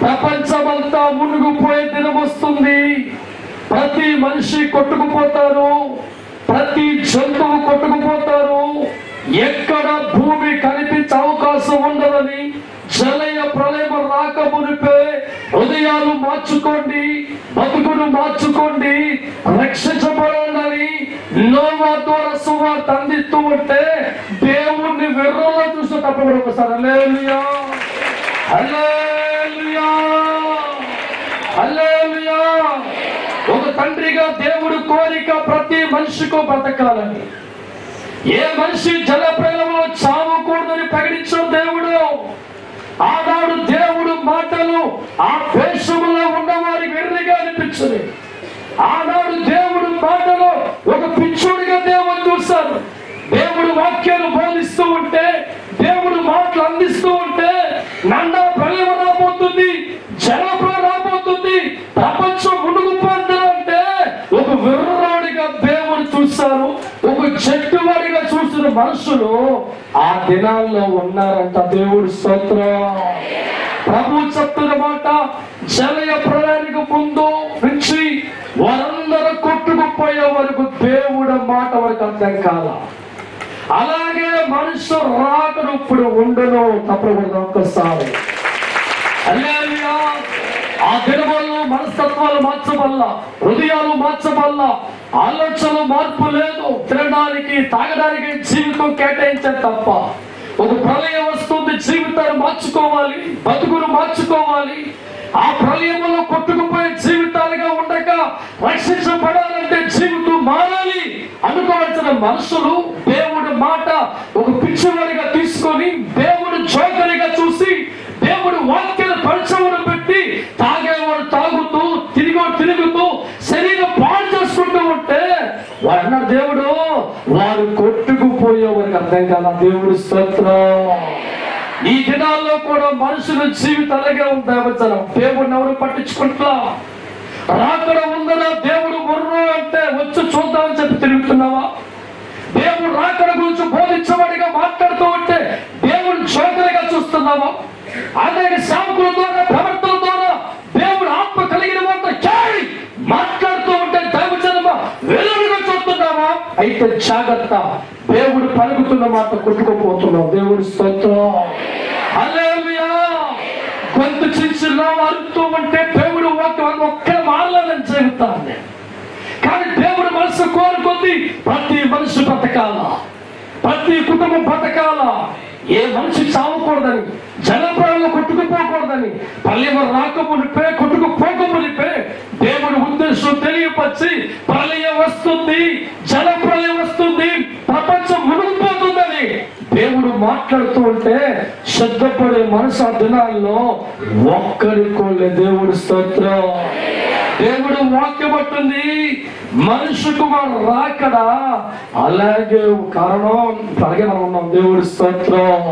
ప్రపంచమంతా మునిగిపోయే దినం వస్తుంది. ప్రతి మనిషి కొట్టుకుపోతారు, ప్రతి జంతువు కొట్టుకుపోతారు. ఎక్కడ భూమి కనిపించే అవకాశం ఉండదని జలయ ప్రళయం రాక మునిపే హృదయాలు మార్చుకోండి, బతుకును మార్చుకోండి, రక్షించబడాలని నోవా ద్వారా సువార్త అందిస్తూ ఉంటే దేవుణ్ణి వెర్రలో చూస్తూ తప్పకుండా ఒకసారి హల్లెలూయా హల్లెలూయా. తండ్రిగా దేవుడు కోరిక ప్రతి మనిషికి బ్రతకాలని. ఏ మనిషి జల ప్రళయంలో చావకూడదని ప్రకటించిన దేవుడు, ఆనాడు దేవుడు మాటలు ఆ దేశంలో ఉన్నవారికి వెర్రిగా అనిపించదు. ఆనాడు దేవుడు మాటలు ఒక పిచ్చోడిగా దేవుడు చూశారు. దేవుడు వాక్యాలు బోధిస్తూ ఉంటే, దేవుడు మాటలు అందిస్తూ ఉంటే, నన్నా ప్రళయం రాబోతుంది, జలప్రళయం రాబోతుంది, ప్రపంచం మునుగుపోతుందంటే ఒక వెర్రాడిగా దేవుడు చూశారు. ఒక చెట్టువాడిగా చూసిన మనుషులు ఆ దినాల్లో ఉన్నారంట. దేవుడు స్తోత్రం. ప్రభు చెప్తున్న మాట, జలయ ప్రళయానికి ముందు నుంచి వారందరూ కొట్టుకుపోయే వరకు దేవుడు మాట వరకు అర్థం కాల. అలాగే మనుషులు రాకను ఇప్పుడు ఉండను తప్పకూడదు. ఒక్కసారి హల్లెలూయా. ఆ దినముల్లో మనస్తత్వాలు మార్చబల్ల, హృదయాలు మార్చబల్ల, ఆలోచనలు మార్పు లేదు. తినడానికి తాగడానికి జీవితం కేటాయించే తప్ప ఒక ప్రళయం వస్తుంది, జీవితాన్ని మార్చుకోవాలి, బతుకును మార్చుకోవాలి. ఆ ప్రళయంలో కొట్టుకుపోయే జీవితాలుగా ఉండక రక్షించబడాలంటే జీవితం మారాలి అనుకోవాల్సిన మనుషులు దేవుడి మాట ఒక పిచ్చివాడిగా తీసుకొని, దేవుడు జోకరిగా చూసి, దేవుడు వాక్యాల పరిచయను పెట్టి తాగేవాడు తాగుతూ, తిరుగుతూ శరీరం పాడు చేసుకుంటూ ఉంటే వాడు అన్నాడు, దేవుడు వారు కొట్టుకుపోయేవారికి అర్థం కాల. దేవుడు స్తోత్రం. ఈ దినాల్లో కూడా మనుషుల జీవితాలుగా ఉంటాయి. దేవుడిని ఎవరు పట్టించుకుంటా? రాకడ ఉందనా దేవుడు మొర్రు అంటే వచ్చి చూద్దామని చెప్పి తిరుగుతున్నావా? దేవుడు రాకడ గురించి బోధించబడిగా మాట్లాడుతూ ఉంటే దేవుడు చోకరిగా చూస్తున్నావా? అనేక సేవకుల ద్వారా, ప్రవర్తన ద్వారా దేవుడు ఆత్మ కలిగిన వారితో మాట్లాడుతూ ఉంటే దైవజనమా వెలుగుగా చూస్తున్నావా? అయితే జాగ్రత్త, దేవుడు పలుకుతున్న మాట కొట్టుకోపోతున్నావు. దేవుడి స్తోత్రం. హల్లెలూయా. గొంతు చించులా అరుతూ ఉంటే దేవుడు ఒక్క మారలేదని చెబుతాను. కానీ దేవుడు మనసు కోరుకుంది ప్రతి మనిషి బ్రతకాల, ప్రతి కుటుంబం బ్రతకాల. ఏ మనిషి చావకూడదని, జలప్రళయంలో కొట్టుకుపోకూడదని, ప్రళయం రాకమునిపే కొట్టుకుపోకమునిపే దేవుడు ఉద్దేశం తెలియపరిచి ప్రళయం వస్తుంది, జల ప్రళయం వస్తుంది, ప్రపంచం మునిగిపోతుందని దేవుడు మాట్లాడుతూ ఉంటే శ్రద్ధపడే మనసు ఆ దినాల్లో ఒక్కడికోలే. దేవుడు స్తోత్రం. దేవుడు వాక్యం పట్టుంది మనుషు కుమారు రాకడా అలాగే కారణం. అలాగే మనం ఉన్నాం. దేవుడి స్తోత్రం.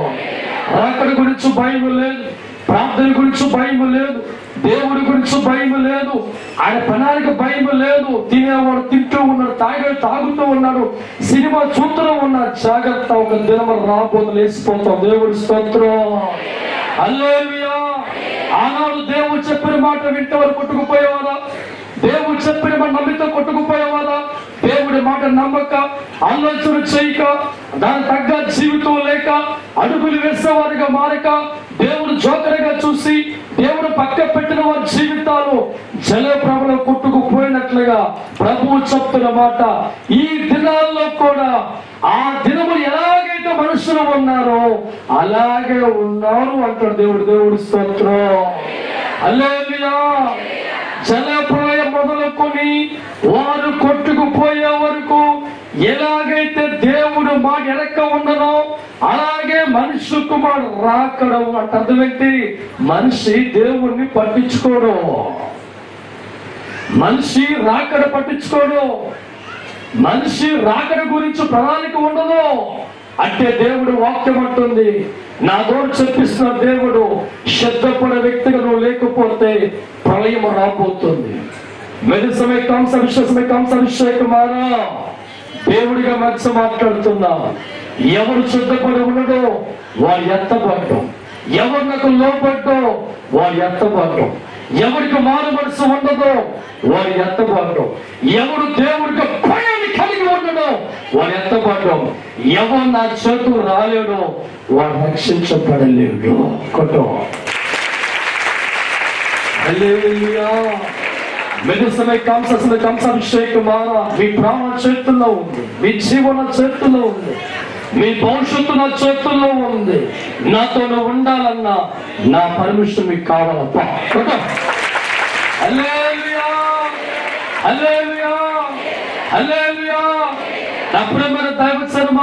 రాకడ గురించి భయం లేదు, ప్రార్థన గురించి భయం లేదు, దేవుడి గురించి భయం లేదు, ఆయన పనానికి భయం లేదు. తినేవాడు తింటూ ఉన్నాడు, తాగేవాడు తాగుతూ ఉన్నాడు, సినిమా చూస్తూ ఉన్నాడు. జాగ్రత్త, ఒక దినం రాబోతు లేచిపోతాం. దేవుడి స్తోత్రం. హల్లెలూయా. ఆనాడు దేవుడు చెప్పిన మాట వింటే వారు కొట్టుకుపోయేవారా? దేవుడు చెప్పిన మాట నమ్మితో కొట్టుకుపోయేవారా? దేవుడి మాట నమ్మక, ఆలోచన చేయక, దాని తగ్గ జీవితం లేక, అడుగులు వేసేవారిగా మారక, దేవుడు జోకరిగా చూసి దేవుడు పక్క పెట్టిన వారి జీవితాలు జలప్రభలో కొట్టుకుపోయినట్లుగా ప్రభువు చెప్తున్న మాట ఈ దినాల్లో కూడా ఆ దినములు ఎలాగైతే మనుషులు ఉన్నారో అలాగే ఉన్నారు అంటాడు దేవుడు. దేవుడి స్తోత్రం. హల్లెలూయా. జలప్రళయం మొదలుకొని వారు కొట్టుకుపోయే వరకు ఎలాగైతే దేవుడు మాట ఎనక ఉండదో అలాగే మనిషి కుమారుడు రాకడం అంటే అర్థమేంటి? మనిషి దేవుణ్ణి పట్టించుకోడు, మనిషి రాకడ పట్టించుకోడు, మనిషి రాకడ గురించి ప్రణాళిక ఉండదు. అంటే దేవుడు వాక్యం అంటుంది, నా దోడు చెప్పిస్తున్న దేవుడు, శ్రద్ధపడే వ్యక్తిగా నువ్వు లేకపోతే ప్రళయం రాబోతుంది. మెది సమయ కాంస విశ్వాసమయ కాంస అభిషేకమారా దేవుడిగా మధ్య మాట్లాడుతున్నా. ఎవరు శ్రద్ధపడి ఉండడో వారు ఎత్తబడ్డం, ఎవరు నాకు లోపడ్డో వారు ఎత్తబడ్డం, ఎవరికి మారు మనసు ఉండదో వారు ఎత్తబడ్డం, ఎవరు దేవుడికి భయాన్ని కలిగి ఉండడో వారు ఎత్తబడ్డం, ఎవరు నా చేతులు రాలేడో వారు రక్షించబడలేడు. కొట్టో హల్లెలూయా. మెదుసమయ కంసాభిషేకమారా మీ ప్రాణ చేతుల్లో ఉంది, మీ జీవన చేతుల్లో ఉంది, మీ భవిష్యత్తు నా చేతుల్లో ఉంది. నాతో ఉండాలన్నా నా పర్మిషన్ మీకు కావాలప్పా. హల్లెలూయా. హల్లెలూయా, హల్లెలూయా. నా ప్రియమైన దైవజనమ,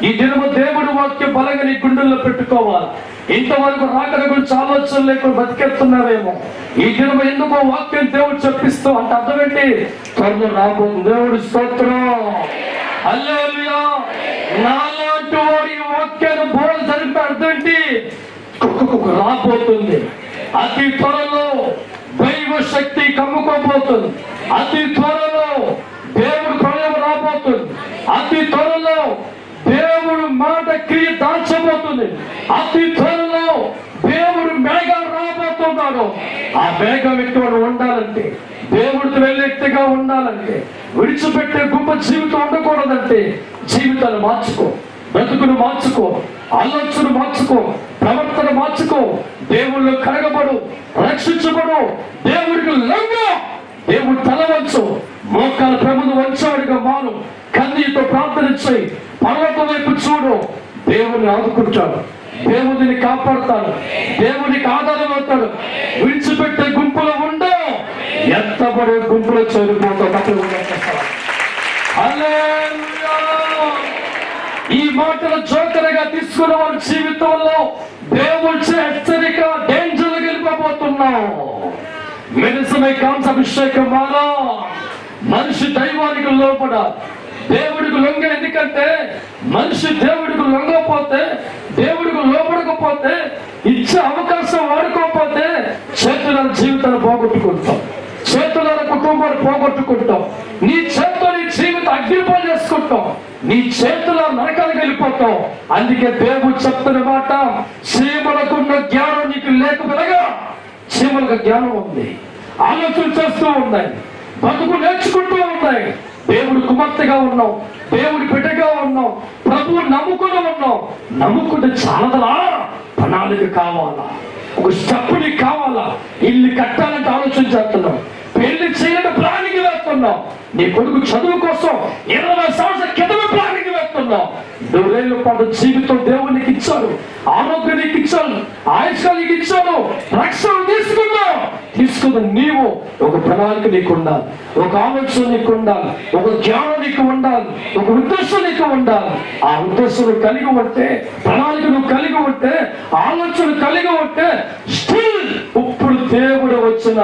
ఈ దినము దేవుడి వాక్యం బలంగా నీ గుండెల్లో పెట్టుకోవాలి. ఇంతవరకు రాకడ గురించి ఆలోచన లేకుండా బతికెత్తున్నావేమో. ఈ దినము ఎందుకో వాక్యం దేవుడు చెప్పిస్తూ అంటే అర్థం ఏంటి? త్వరలో రాబోతుంది. దేవుడి స్తోత్రం, హల్లెలూయా. నాలాంటి వాడు ఈ వాక్యాన్ని బోధ జరిపే అర్థం ఏంటి? రాబోతుంది. అతి త్వరలో దైవ శక్తి కమ్ముకోబోతుంది. అతి త్వరలో దేవుడు ప్రళయం రాబోతుంది. అతి త్వరలో దేవుడు మాట క్రియ దాల్చబోతుంది. అతి త్వరలో దేవుడు మేఘాలు రాబోతున్నాడు. ఆ మేఘం ఎక్కడ ఉండాలంటే, దేవుడితో వెళ్ళెట్టుగా ఉండాలంటే, విడిచిపెట్టే గొప్ప జీవితం ఉండకూడదంటే జీవితాన్ని మార్చుకో, బ్రతుకును మార్చుకో, ఆలోచన మార్చుకో, ప్రవర్తన మార్చుకో. దేవుళ్ళు కడగబడు, రక్షించబడు. దేవుడికి లొంగు, దేవుడు తలవంచు, మోకాల ప్రముఖ వంచాడుగా మాను. కన్నీతో ప్రార్థన చేయి, పర్వతం వైపు చూడు. దేవుని ఆదుకుంటాడు, దేవుడిని కాపాడుతాడు, దేవునికి ఆధారం అవుతాడు. విడిచిపెట్టే గుంపులో ఉండో, ఎత్తబడే గుంపులో చేరిపోతాడు. ఈ మాటలు జోకరగా తీసుకున్న వారి జీవితంలో దేవుడి హెచ్చరిక, డేంజర్ వెళ్ళిపోతున్నాం. మెడిసిన్ కాంస్ అభిషేకం మాలో మనిషి దైవానికి లోపడ దేవుడికి లొంగ. ఎందుకంటే మనిషి దేవుడికి లొంగకపోతే, దేవుడికి లోపడకపోతే, ఇచ్చే అవకాశం వాడుకోకపోతే చేతుల జీవితాన్ని పోగొట్టుకుంటాం, చేతుల కుటుంబాన్ని పోగొట్టుకుంటాం. నీ చేతితో నీ జీవితం అగ్నిపాలు చేసుకుంటాం, నీ చేతుల నరకానికి వెళ్ళిపోతాం. అందుకే దేవుడు చెప్తున్న మాట, చీమలకున్న జ్ఞానం నీకు లేకపోగా, చీమలకు జ్ఞానం ఉంది, ఆలోచన చేస్తూ ఉన్నాయి, బతుకు నేర్చుకుంటూ ఉన్నాయి. దేవుడు కుమార్తెగా ఉన్నాం, దేవుడి బిడ్డగా ఉన్నాం, ప్రభువు నమ్ముకుని ఉన్నాం. నమ్ముకుంటే చాలదలా, ప్రణాళిక కావాలా, ఒక స్టెప్ నీకు కావాలా. ఇల్లు కట్టాలంటే ఆలోచన చేస్తున్నాం, పెళ్లి చేయాలంటే ప్లానింగ్ వేస్తున్నాం. నీ కొడుకు చదువు కోసం 20 సంవత్సరాల క్రితమే ప్లానింగ్ వేస్తున్నాం. 100 ఏళ్ల పాటు జీవితం దేవుడు నీకు ఇచ్చాడు, ఆరోగ్యం నీకు ఇచ్చాడు, ఆయుష్కాలు నీకు ఇచ్చాడు, రక్షణ తీసుకున్నావు. తీసుకున్న నీవు ఒక ప్రణాళిక నీకు ఉండాలి, ఒక ఆలోచన నీకు ఉండాలి, ఒక జ్ఞానం నీకు ఉండాలి, ఒక ఉద్దేశం నీకు ఉండాలి. ఆ ఉద్దేశం కలిగి ఉంటే, ప్రణాళిక నువ్వు కలిగి ఉంటే, ఆలోచన కలిగి ఉంటే, స్టిల్ ఇప్పుడు దేవుడు వచ్చిన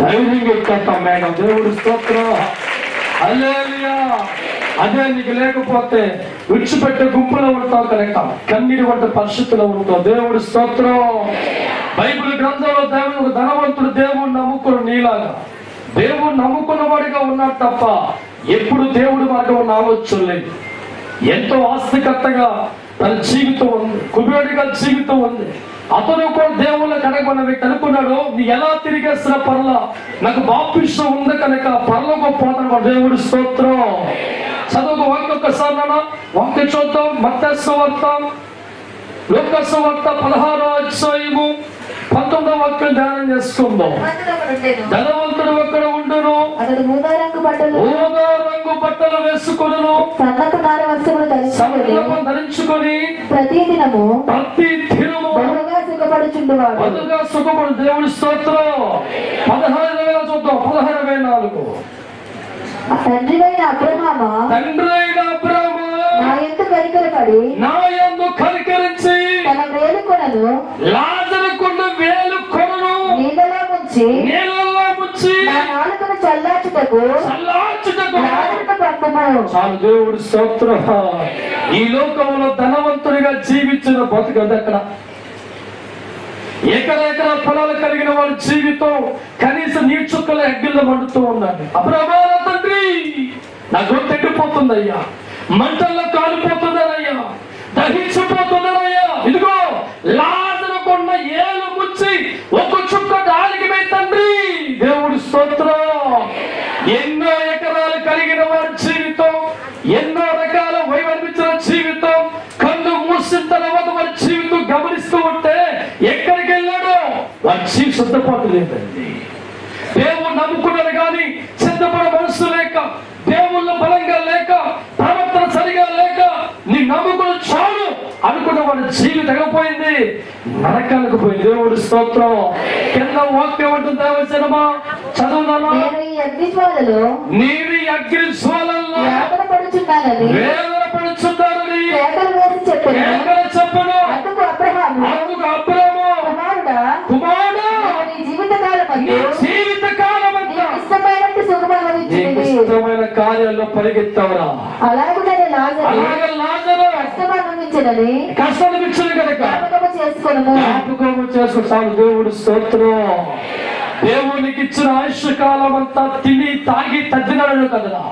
ధైర్యంగా ఎక్కుతాం మేడం. దేవుడు స్తోత్రం, హల్లెలూయా. అదే నీకు లేకపోతే విడిచిపెట్టే గుంపులో ఉంటావు కనుక కన్నీటి వంట పరిస్థితిలో ఉంటావు. దేవుడు స్తోత్రం. బైబిల్ గ్రంథంలో దేవుడు ఒక ధనవంతుడు దేవుడు నమ్ముకున్న నీలాగా దేవుడు నమ్ముకున్న వాడిగా ఉన్నాడు తప్ప ఎప్పుడు దేవుడు మార్గం ఉన్న ఆలోచన లేదు. ఎంతో ఆస్తికర్తగా తన జీవితం ఉంది, కుబేరుడిగా జీవితం ఉంది. అతను కూడా దేవుళ్ళ కడగొన్న వ్యక్తి అనుకున్నాడు, నీ ఎలా తిరిగేస్తున్న పర్లా, నాకు బాప్తిసం ఉంది కనుక పర్లోకి పోతాను. దేవుడు స్తోత్రం. చదువు ఒక్కసారి నాన్న వాక్య చూద్దాం. మత్తయి సువార్త, లూకా సువార్త 16వ అధ్యాయము 19వ వాక్యం ధ్యానం చేసుకుందాం. ధనవంతుడు ఒక్కడ ఉండును, అతడు ఊదా రంగు బట్టలు వేసుకొనును, సన్నపు నార వస్త్రములు ధరించుకొని ప్రతి దినము బహుగా సుఖపడు. దేవుడి స్తోత్రం. 16,000 చూద్దాం. 16,400. తండ్రి అయిన అబ్రహామా, నా యందు కనికరించి తన వేలు కొనను లాజరు కొన్న వేలు కొనను నీళ్ళలో ముంచి నా నాలుకను చల్లార్చుటకు పంపుము. చాలు. దేవుడు స్తోత్రం. ఈ లోకంలో ధనవంతుడిగా జీవించిన బతుకదు అక్కడ. ఎకరెకర పొలాలు కలిగిన వాళ్ళ జీవితం కనీసం నీటి చుక్కల అగ్గిల్లో మండుతూ ఉందండి. అబ్రహామా తండ్రి, నా గొంతు ఎండిపోతుందయ్యా, మంటల్లో కాలిపోతుందనయ్యా, దహించిపోతుందనయ్యా. ఇదిగో లాజరు కొన్న ఏలు ముచ్చి ఒక చుక్క ఆలిగిపోయి తండ్రి. దేవుడు స్తోత్రం. ఎన్నో ఎకరాలు కలిగిన వారి జీవితం, ఎన్నో రకాల వైవర్మించిన జీవితం, కళ్ళు మూసిన తర్వాత వారి జీవితం గమనిస్తూ ఉంటే ఎక్కడికి వెళ్ళాడో వారి జీవి సిద్ధపాటు లేదండి. దేవుడు నమ్ముకున్నారు కానీ సిద్ధపడే మనసు లేక, దేవుళ్ళు బలంగా లేక, ప్రవర్తన సరిగా లేక, నీ నమ్ముకుని చాలు అనుకున్న వాడి జీవితం తగ్గపోయింది, నరకానికి పోయింది. దేవుడు స్తోత్రం. కింద వాక్యం అంటుంది, దేవజనమా చదువుదామా? నేను ఈ అగ్నిజ్వాలలో నేను ఈ అగ్ని జ్వాలల్లో వేదన పడుచున్నానని వేదన పడుచున్నానని కేకలు వేసి చెప్పాను. చెప్పను. అందుకు అబ్రహాము, కుమారుడా, నీ జీవితకాలమందు ఇష్టమైనట్టు సుఖం అనుభవించుదువు. ఇష్టమైన కార్యాల్లో పరిగెత్తావరా? అలాగే లాజరు కష్టం అనుభవించడని జ్ఞాపకము చేసుకొనుము. చాలు. దేవుడు స్తోత్రం. దేవునికి ఇచ్చిన ఆయుష్ కాలం అంతా తిని తాగి తగ్గినాడు కదరా.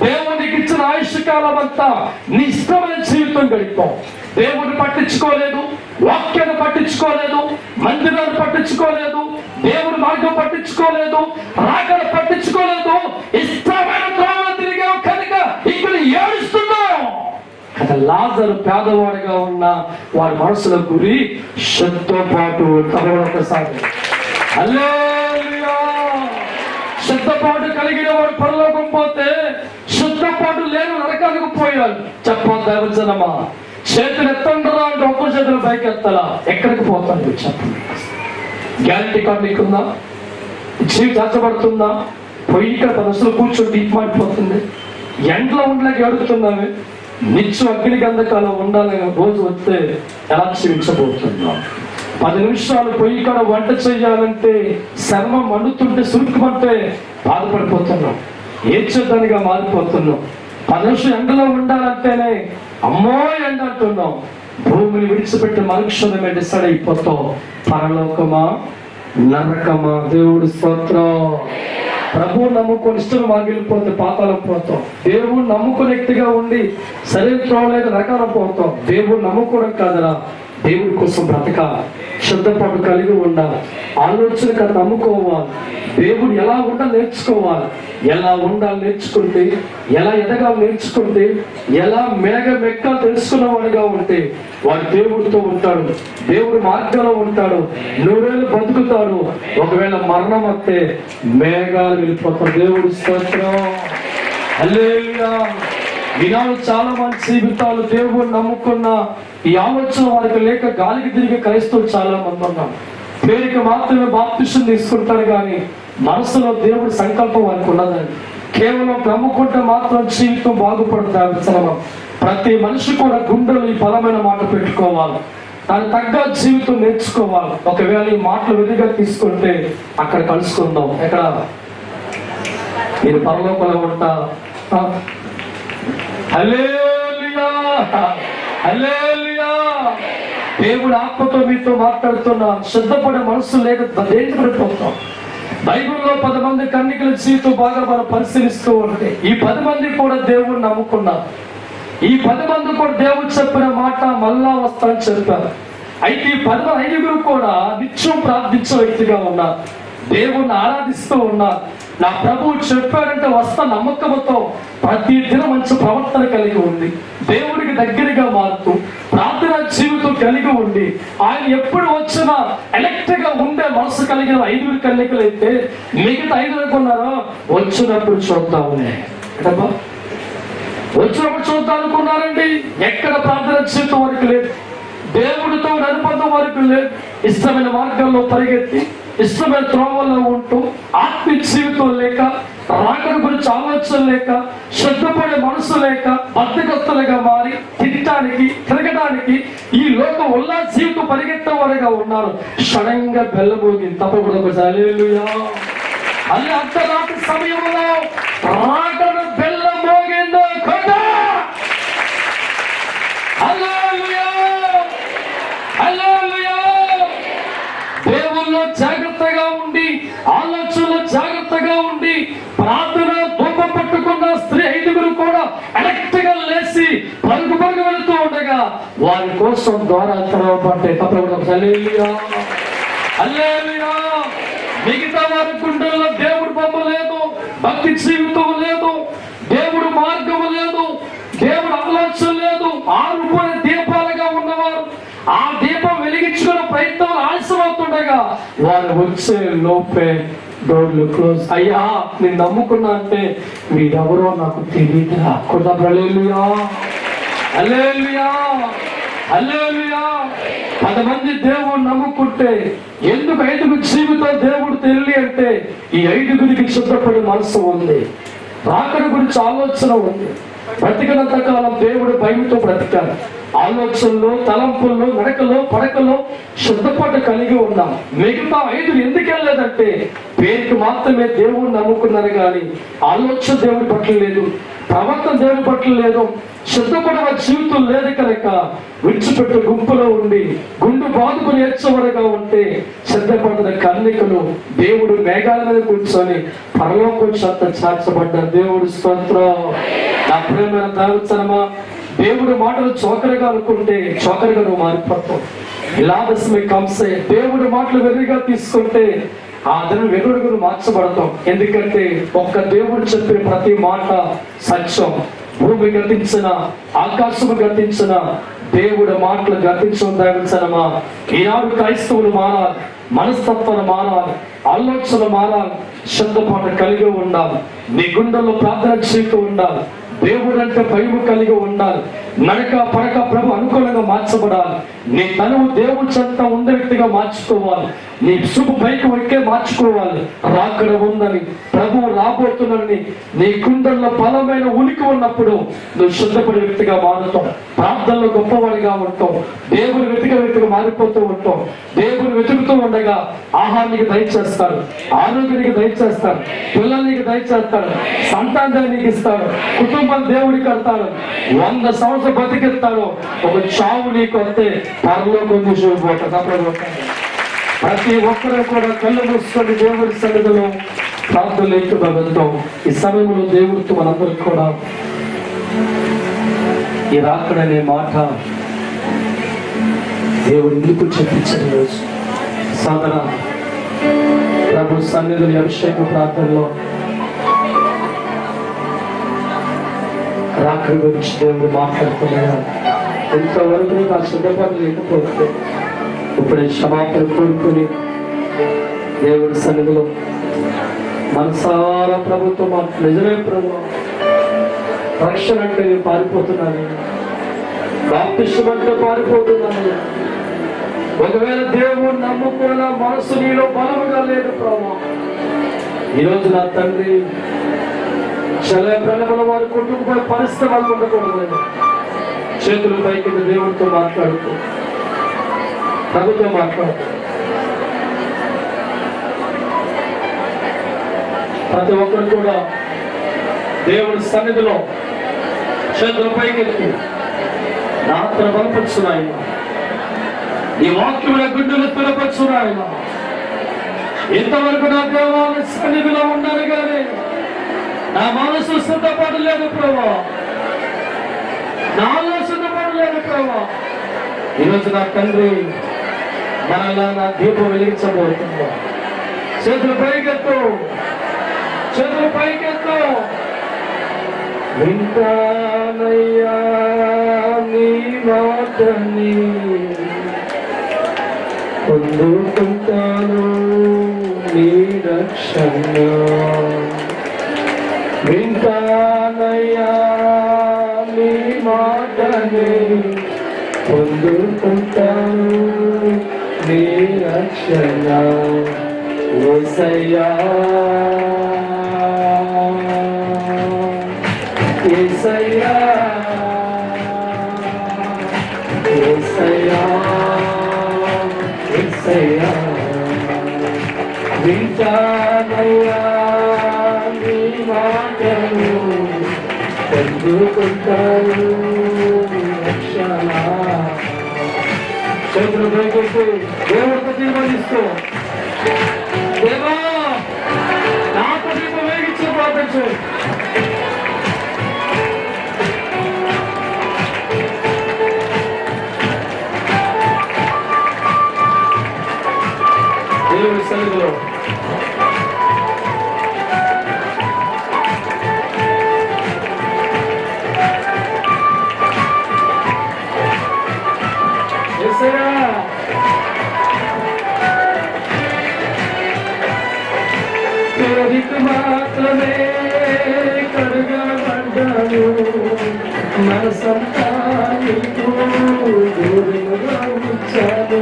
దేవునికి ఇచ్చిన ఆయుష్ కాలం అంతా నీ ఇష్టమైన జీవితం గడిపో. దేవుడిని పట్టించుకోలేదు, వాక్యాన్ని పట్టించుకోలేదు, మందిరాన్ని పట్టించుకోలేదు, దేవుడి మార్గం పట్టించుకోలేదు, రాకడ పట్టించుకోలేదు. ఇష్టమైన త్రోవ తిరిగావు కనుక ఇక్కడ ఏడుస్తున్నావు కదా. లాజరు పేదవాడిగా ఉన్న వాడి మనసులో గురి శుద్ధ పాటు ఒకసారి హల్లెలూయా. శుద్ధపాటు కలిగిన వాడు పరలోకం పోతే, శుద్ధపాటు లేని నరకానికి పోయాడు. చెప్పండి దైవజనమా, చేతులు ఎత్తండరా అంటే ఒక్కో చేతులు పైకి ఎత్తాలా? ఎక్కడికి పోతాడు చెప్పండి. గ్యారంటీ కార్డు నీకుందా? జీవి చేర్చబడుతుందా? పోయి ఇక్కడ మనసులో కూర్చొని డీప్ మాడిపోతుంది. ఎండలో ఉండలేక ఎడుగుతున్నామే. నిత్యం అగ్ని గంధకాలం ఉండాలని రోజు వస్తే ఎలా జీవించబోతున్నాం? 10 నిమిషాలు పొయ్యి కాడ వంట చెయ్యాలంటే శర్మం మండుతుంటే సురుకుమంటే బాధపడిపోతున్నాం, ఏడ్చేదానిగా మారిపోతున్నాం. 10 నిమిషాలు ఎండలో ఉండాలంటేనే అమ్మో ఎండ అంటున్నాం. భూమిని విడిచిపెట్టి మరుక్షణమే డిసైడ్ అయిపోతాం. పరలోకమా నరకమా? దేవుడు స్తోత్రం. ప్రభువు నమ్ముకొని ఇష్టం మాగిలిపోతే పాతాలం పోతాం. దేవుడు నమ్ముకునే వ్యక్తిగా ఉండి సరైన త్రోవలేదు నరకాలం పోతాం. దేవుడు నమ్ముకోవడం కాదరా, దేవుడి కోసం బ్రతక శుద్ధపాటు కలిగి ఉండాలి. ఆలోచన నమ్ముకోవాలి. దేవుడు ఎలా ఉండాలి నేర్చుకోవాలి. ఎలా ఉండాలి నేర్చుకుంటే, ఎలా ఎదగాలి నేర్చుకుంటే, ఎలా మెక్క తెలుసుకున్నవాడిగా ఉంటే వాడు దేవుడితో ఉంటాడు, దేవుడి మార్గంలో ఉంటాడు, 100 ఏళ్ళు బతుకుతాడు. ఒకవేళ మరణం వస్తే మేఘాలు వెళ్ళిపోతాడు. దేవుడి స్తోత్రం. హల్లెలూయా. ఈనాడు చాలా మంది జీవితాలు దేవుడు నమ్ముకున్న ఈ ఆలోచన వారికి లేక గాలికి తిరిగి క్రైస్తవులు చాలా మంది ఉన్నారు. పేరుకి మాత్రమే బాప్తిసం తీసుకుంటారు కానీ మనసులో దేవుడి సంకల్పం వారికి ఉన్నదండి. కేవలం నమ్ముకుంటే మాత్రం జీవితం బాగుపడుతుంది. ప్రతి మనిషి కూడా గుండెలు ఈ బలమైన మాట పెట్టుకోవాలి, దానికి తగ్గ జీవితం నేర్చుకోవాలి. ఒకవేళ ఈ మాటలు విధిగా తీసుకుంటే అక్కడ కలుసుకుందాం. ఎక్కడ నేను పరలోకంలో ఉంటా. హల్లెలూయా, హల్లెలూయా. దేవుడు ఆత్మతో మీతో మాట్లాడుతున్నా. సిద్ధపడే మనసు లేక దేనికి పడిపోతాం. బైబిల్లో 10 మంది కన్నికల జీవితం బాగా మనం పరిశీలిస్తూ ఉంటే ఈ 10 మంది కూడా దేవుడు నమ్ముకున్నారు. ఈ 10 మంది కూడా దేవుడు చెప్పిన మాట మళ్ళా వస్తానని చెప్పారు. అయితే ఈ 5 కూడా నిత్యం ప్రార్థించే వ్యక్తిగా ఉన్నారు, దేవుణ్ణి ఆరాధిస్తూ ఉన్నారు. నా ప్రభువు చెప్పాడంటే వస్తా నమ్మకంతో ప్రతి దినం మంచి ప్రవర్తన కలిగి ఉంది, దేవుడికి దగ్గరగా మారుతూ ప్రార్థన జీవితం కలిగి ఉండి ఆయన ఎప్పుడు వచ్చినా ఎలక్ట్రిక్ గా ఉండే మనసు కలిగిన 5 కన్యకలు అయితే మిగతా 5 అనుకున్నారో వచ్చినప్పుడు చూద్దామనే కదమ్మా. వచ్చినప్పుడు చూద్దాం అనుకున్నారండి. ఎక్కడ ప్రార్థన జీవితం వరకు లేదు, దేవుడితో అనుబంధం వరకు లేదు. ఇష్టమైన మార్గంలో పరిగెత్తి ఇష్టమైన త్రోవల్లో ఉంటూ ఆత్మీయ జీవితం లేక, రాకడ గురించి ఆలోచన లేక, శ్రద్ధపడే మనసు లేక, బద్దకస్తులుగా మారి తిరగడానికి ఈ లోక ఉల్లాస జీవితం పరిగెత్తే వారుగా ఉన్నారు. క్షణంగా బెల్లమోగింది తప్పకూడదు. హల్లెలూయా. అల్లి అర్ధరాత్రి సమయంలో రాకడ బెల్లం మోగిందో కదా. హల్లెలూయా, హల్లెలూయా. దేవుల్లో జాగ్రత్తగా ఉండి, ఆలోచనలో జాగ్రత్తగా ఉండి, ప్రార్థన ధూపం పట్టుకున్న స్త్రీ 5 కూడా ఎలక్ట్రిగా లేచి పరుగు వెళుతూ ఉండగా వారి కోసం ద్వారా తెరవబడ్డాయి. తప్పకుండా హల్లెలూయా, హల్లెలూయా. మిగతా వారి గుండెల్లో దేవుడి బొమ్మ లేదు, భక్తి జీవితం లేదు, దేవుడు మార్గం లేదు, దేవుడు ఆలోచన లేదు. 6 దీపాలుగా ఉన్నవారు ఆ దీపం వెలిగించుకునే ప్రయత్నం ఆలస్యమవుతుండగా వారు వచ్చే లోపే డోర్లు క్లోజ్. అయ్యా నేను నమ్ముకున్నా అంటే మీరెవరో నాకు తెలియదురా. హల్లెలూయా, హల్లెలూయా, హల్లెలూయా. కొంతమంది దేవుడు నమ్ముకుంటే ఎందుకు 5 జీవితం దేవుడు తెలియ అంటే ఈ 5 సిద్ధపడే మనసు ఉంది, రాకడ గురించి ఆలోచన ఉంది. బ్రతికినంత కాలం దేవుడు భయంతో బ్రతికారు. ఆలోచనలో, తలంపుల్లో, నడకలో, పడకలో శుద్ధపాటు కలిగి ఉన్నాం. మిగతా 5 ఎందుకు వెళ్ళలేదంటే పేరుకి మాత్రమే దేవుడిని నమ్ముకున్నారు కానీ ఆలోచన దేవుడి పట్ల లేదు, ప్రవర్తన దేవుడి పట్ల లేదు, శుద్ధపడవ జీవితం లేదు కనుక విడిచిపెట్టు గుంపులో ఉండి గుండు బాదుకు నేర్చవరగా ఉంటే సిద్ధపడిన కన్నికలు దేవుడు మేఘాల మీద కూర్చొని పరలోకం చెత్త చార్చబడ్డారు. దేవుడు స్తోత్రం. నా ప్రేమైన దావచనమా, దేవుడు మాటలు చోకరగా అనుకుంటే చోకరగా నువ్వు మారిపోతావు. ఇలాదస్మే కంసే దేవుడు మాటలు వెర్రిగా తీసుకుంటే ఆ ధనం వెనుడుగును మార్చబడతాం. ఎందుకంటే ఒక్క దేవుడు చెప్పిన ప్రతి మాట సత్యం. భూమి గతించిన, ఆకాశము గతించిన, దేవుడు మాటలు గతించమా. ఈనాడు క్రైస్తవులు మారాలి, మనస్తత్వాలు మారాలి, ఆలోచనలు మారాలి, శుద్ధపాటు కలిగి ఉండాలి, నీ గుండెల్లో ప్రార్థన జీవితం ఉండాలి, దేవుడు అంటే భయము కలిగి ఉండాలి, నడక పడక ప్రభు అనుకూలంగా మార్చబడాలి, నీ తనువు దేవుడు చెంత ఉన్న వ్యక్తిగా మార్చుకోవాలి, నీ శుభ పైకి వచ్చే మార్చుకోవాలి. రాకడ ఉందని, ప్రభు రాబోతుందని నీ గుండెల్లో బలమైన ఉనికి ఉన్నప్పుడు నువ్వు శుద్ధపడే వ్యక్తిగా మారుతావు, ప్రార్థనలో గొప్పవాడిగా ఉంటావు, దేవుని వెతికే వ్యక్తిగా మారిపోతూ ఉంటావు. దేవుని వెతుకుతూ ఉండగా ఆహారానికి దయచేస్తాడు, ఆరోగ్యానికి దయచేస్తాడు, పిల్లలకి దయచేస్తాడు, సంతానాన్ని నీకు ఇస్తాడు, కుటుంబం దేవుడికి కడతాడు, 100 సంవత్సరాలు బతికిస్తాడు. ఒక చావు నీకు వస్తే పరలోకం తీసుకుపోతాడు. ప్రతి ఒక్కరూ కూడా కళ్ళు మూసుకొని దేవుడి సన్నిధిలో ప్రార్థనలు ఎక్కువగా వెళ్తాం. ఈ సమయంలో దేవుడితో మనందరికి కూడా ఈ రాకడనే మాట దేవుడు ఎందుకు చెప్పించిన రోజు సాధన ప్రభు సన్నిధుల అభిషేక ప్రార్థనలో రాకడ గురించి దేవుడు మాట్లాడుతున్నాడు. ఎంతవరకు నీకు ఆ సిద్ధపాటు లేకపోతే ఇప్పుడే క్షమాపణ కోరుకుని దేవుడి సన్నిధిలో మనసారా ప్రభుత్వం నిజమే ప్రభు రక్షణ అంటే నేను పారిపోతున్నాను, బాప్తిస్మం అంటే పారిపోతున్నాను. ఒకవేళ దేవుడు నమ్ముకున్న మనసు నీలో బలముగా లేదు ప్రభు, ఈరోజు నా తండ్రి చలే ప్రణముల వారి కుటుంబ పరిస్థితి వాళ్ళు ఉండకూడదు. చేతుల పైకి దేవుడితో మాట్లాడుతూ ప్రభుత్వం మాట్లాడుతూ ప్రతి ఒక్కరు కూడా దేవుడి సన్నిధిలో చేతుల పైకెత్తి నా ఆత్మ బలపరుచున్నాయి, ఈ వాక్యముల గుడ్డులు స్థిరపరుచున్నాయి. ఇంతవరకు నా దేవాలయ సన్నిధిలో ఉండాలి కానీ నా మనసు సిద్ధపడలేదు ప్రభా, నాలో సిద్ధపడలేదు ప్రభా. ఈరోజు నా తండ్రి మనలా నా దీపం వెలిగించబోతుందా. చేతులు పైకెత్తు, చేతులు పైకెత్తు. వింటానయ్యా నీ మాటని, పొందుకుంటాను నీ రక్షణ. వింటానయ్యా నీ మాటని, పొందుకుంటాను నీ రక్షణ. యేసయ్యా యేసయ్యా యేసయ్యా యేసయ్యా. వింటానయ్యా నీ మాటను, పొందుకుంటాను రక్షణ. చేతులు పైకెత్తి దేవుడితో తీర్మానిస్తూ దేవా నాతో దీపం వెలిగించి ప్రార్థించు. దేవుడి సన్నిధిలో మాత్రమే కడగబడ్డాను, మనసంతా నీకు దూరంగా ఉంచాను.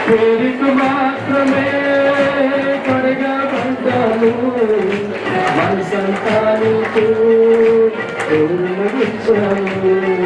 పేరుకు మాత్రమే కడగబడ్డాను మనసంతా నీకు గుర్చాను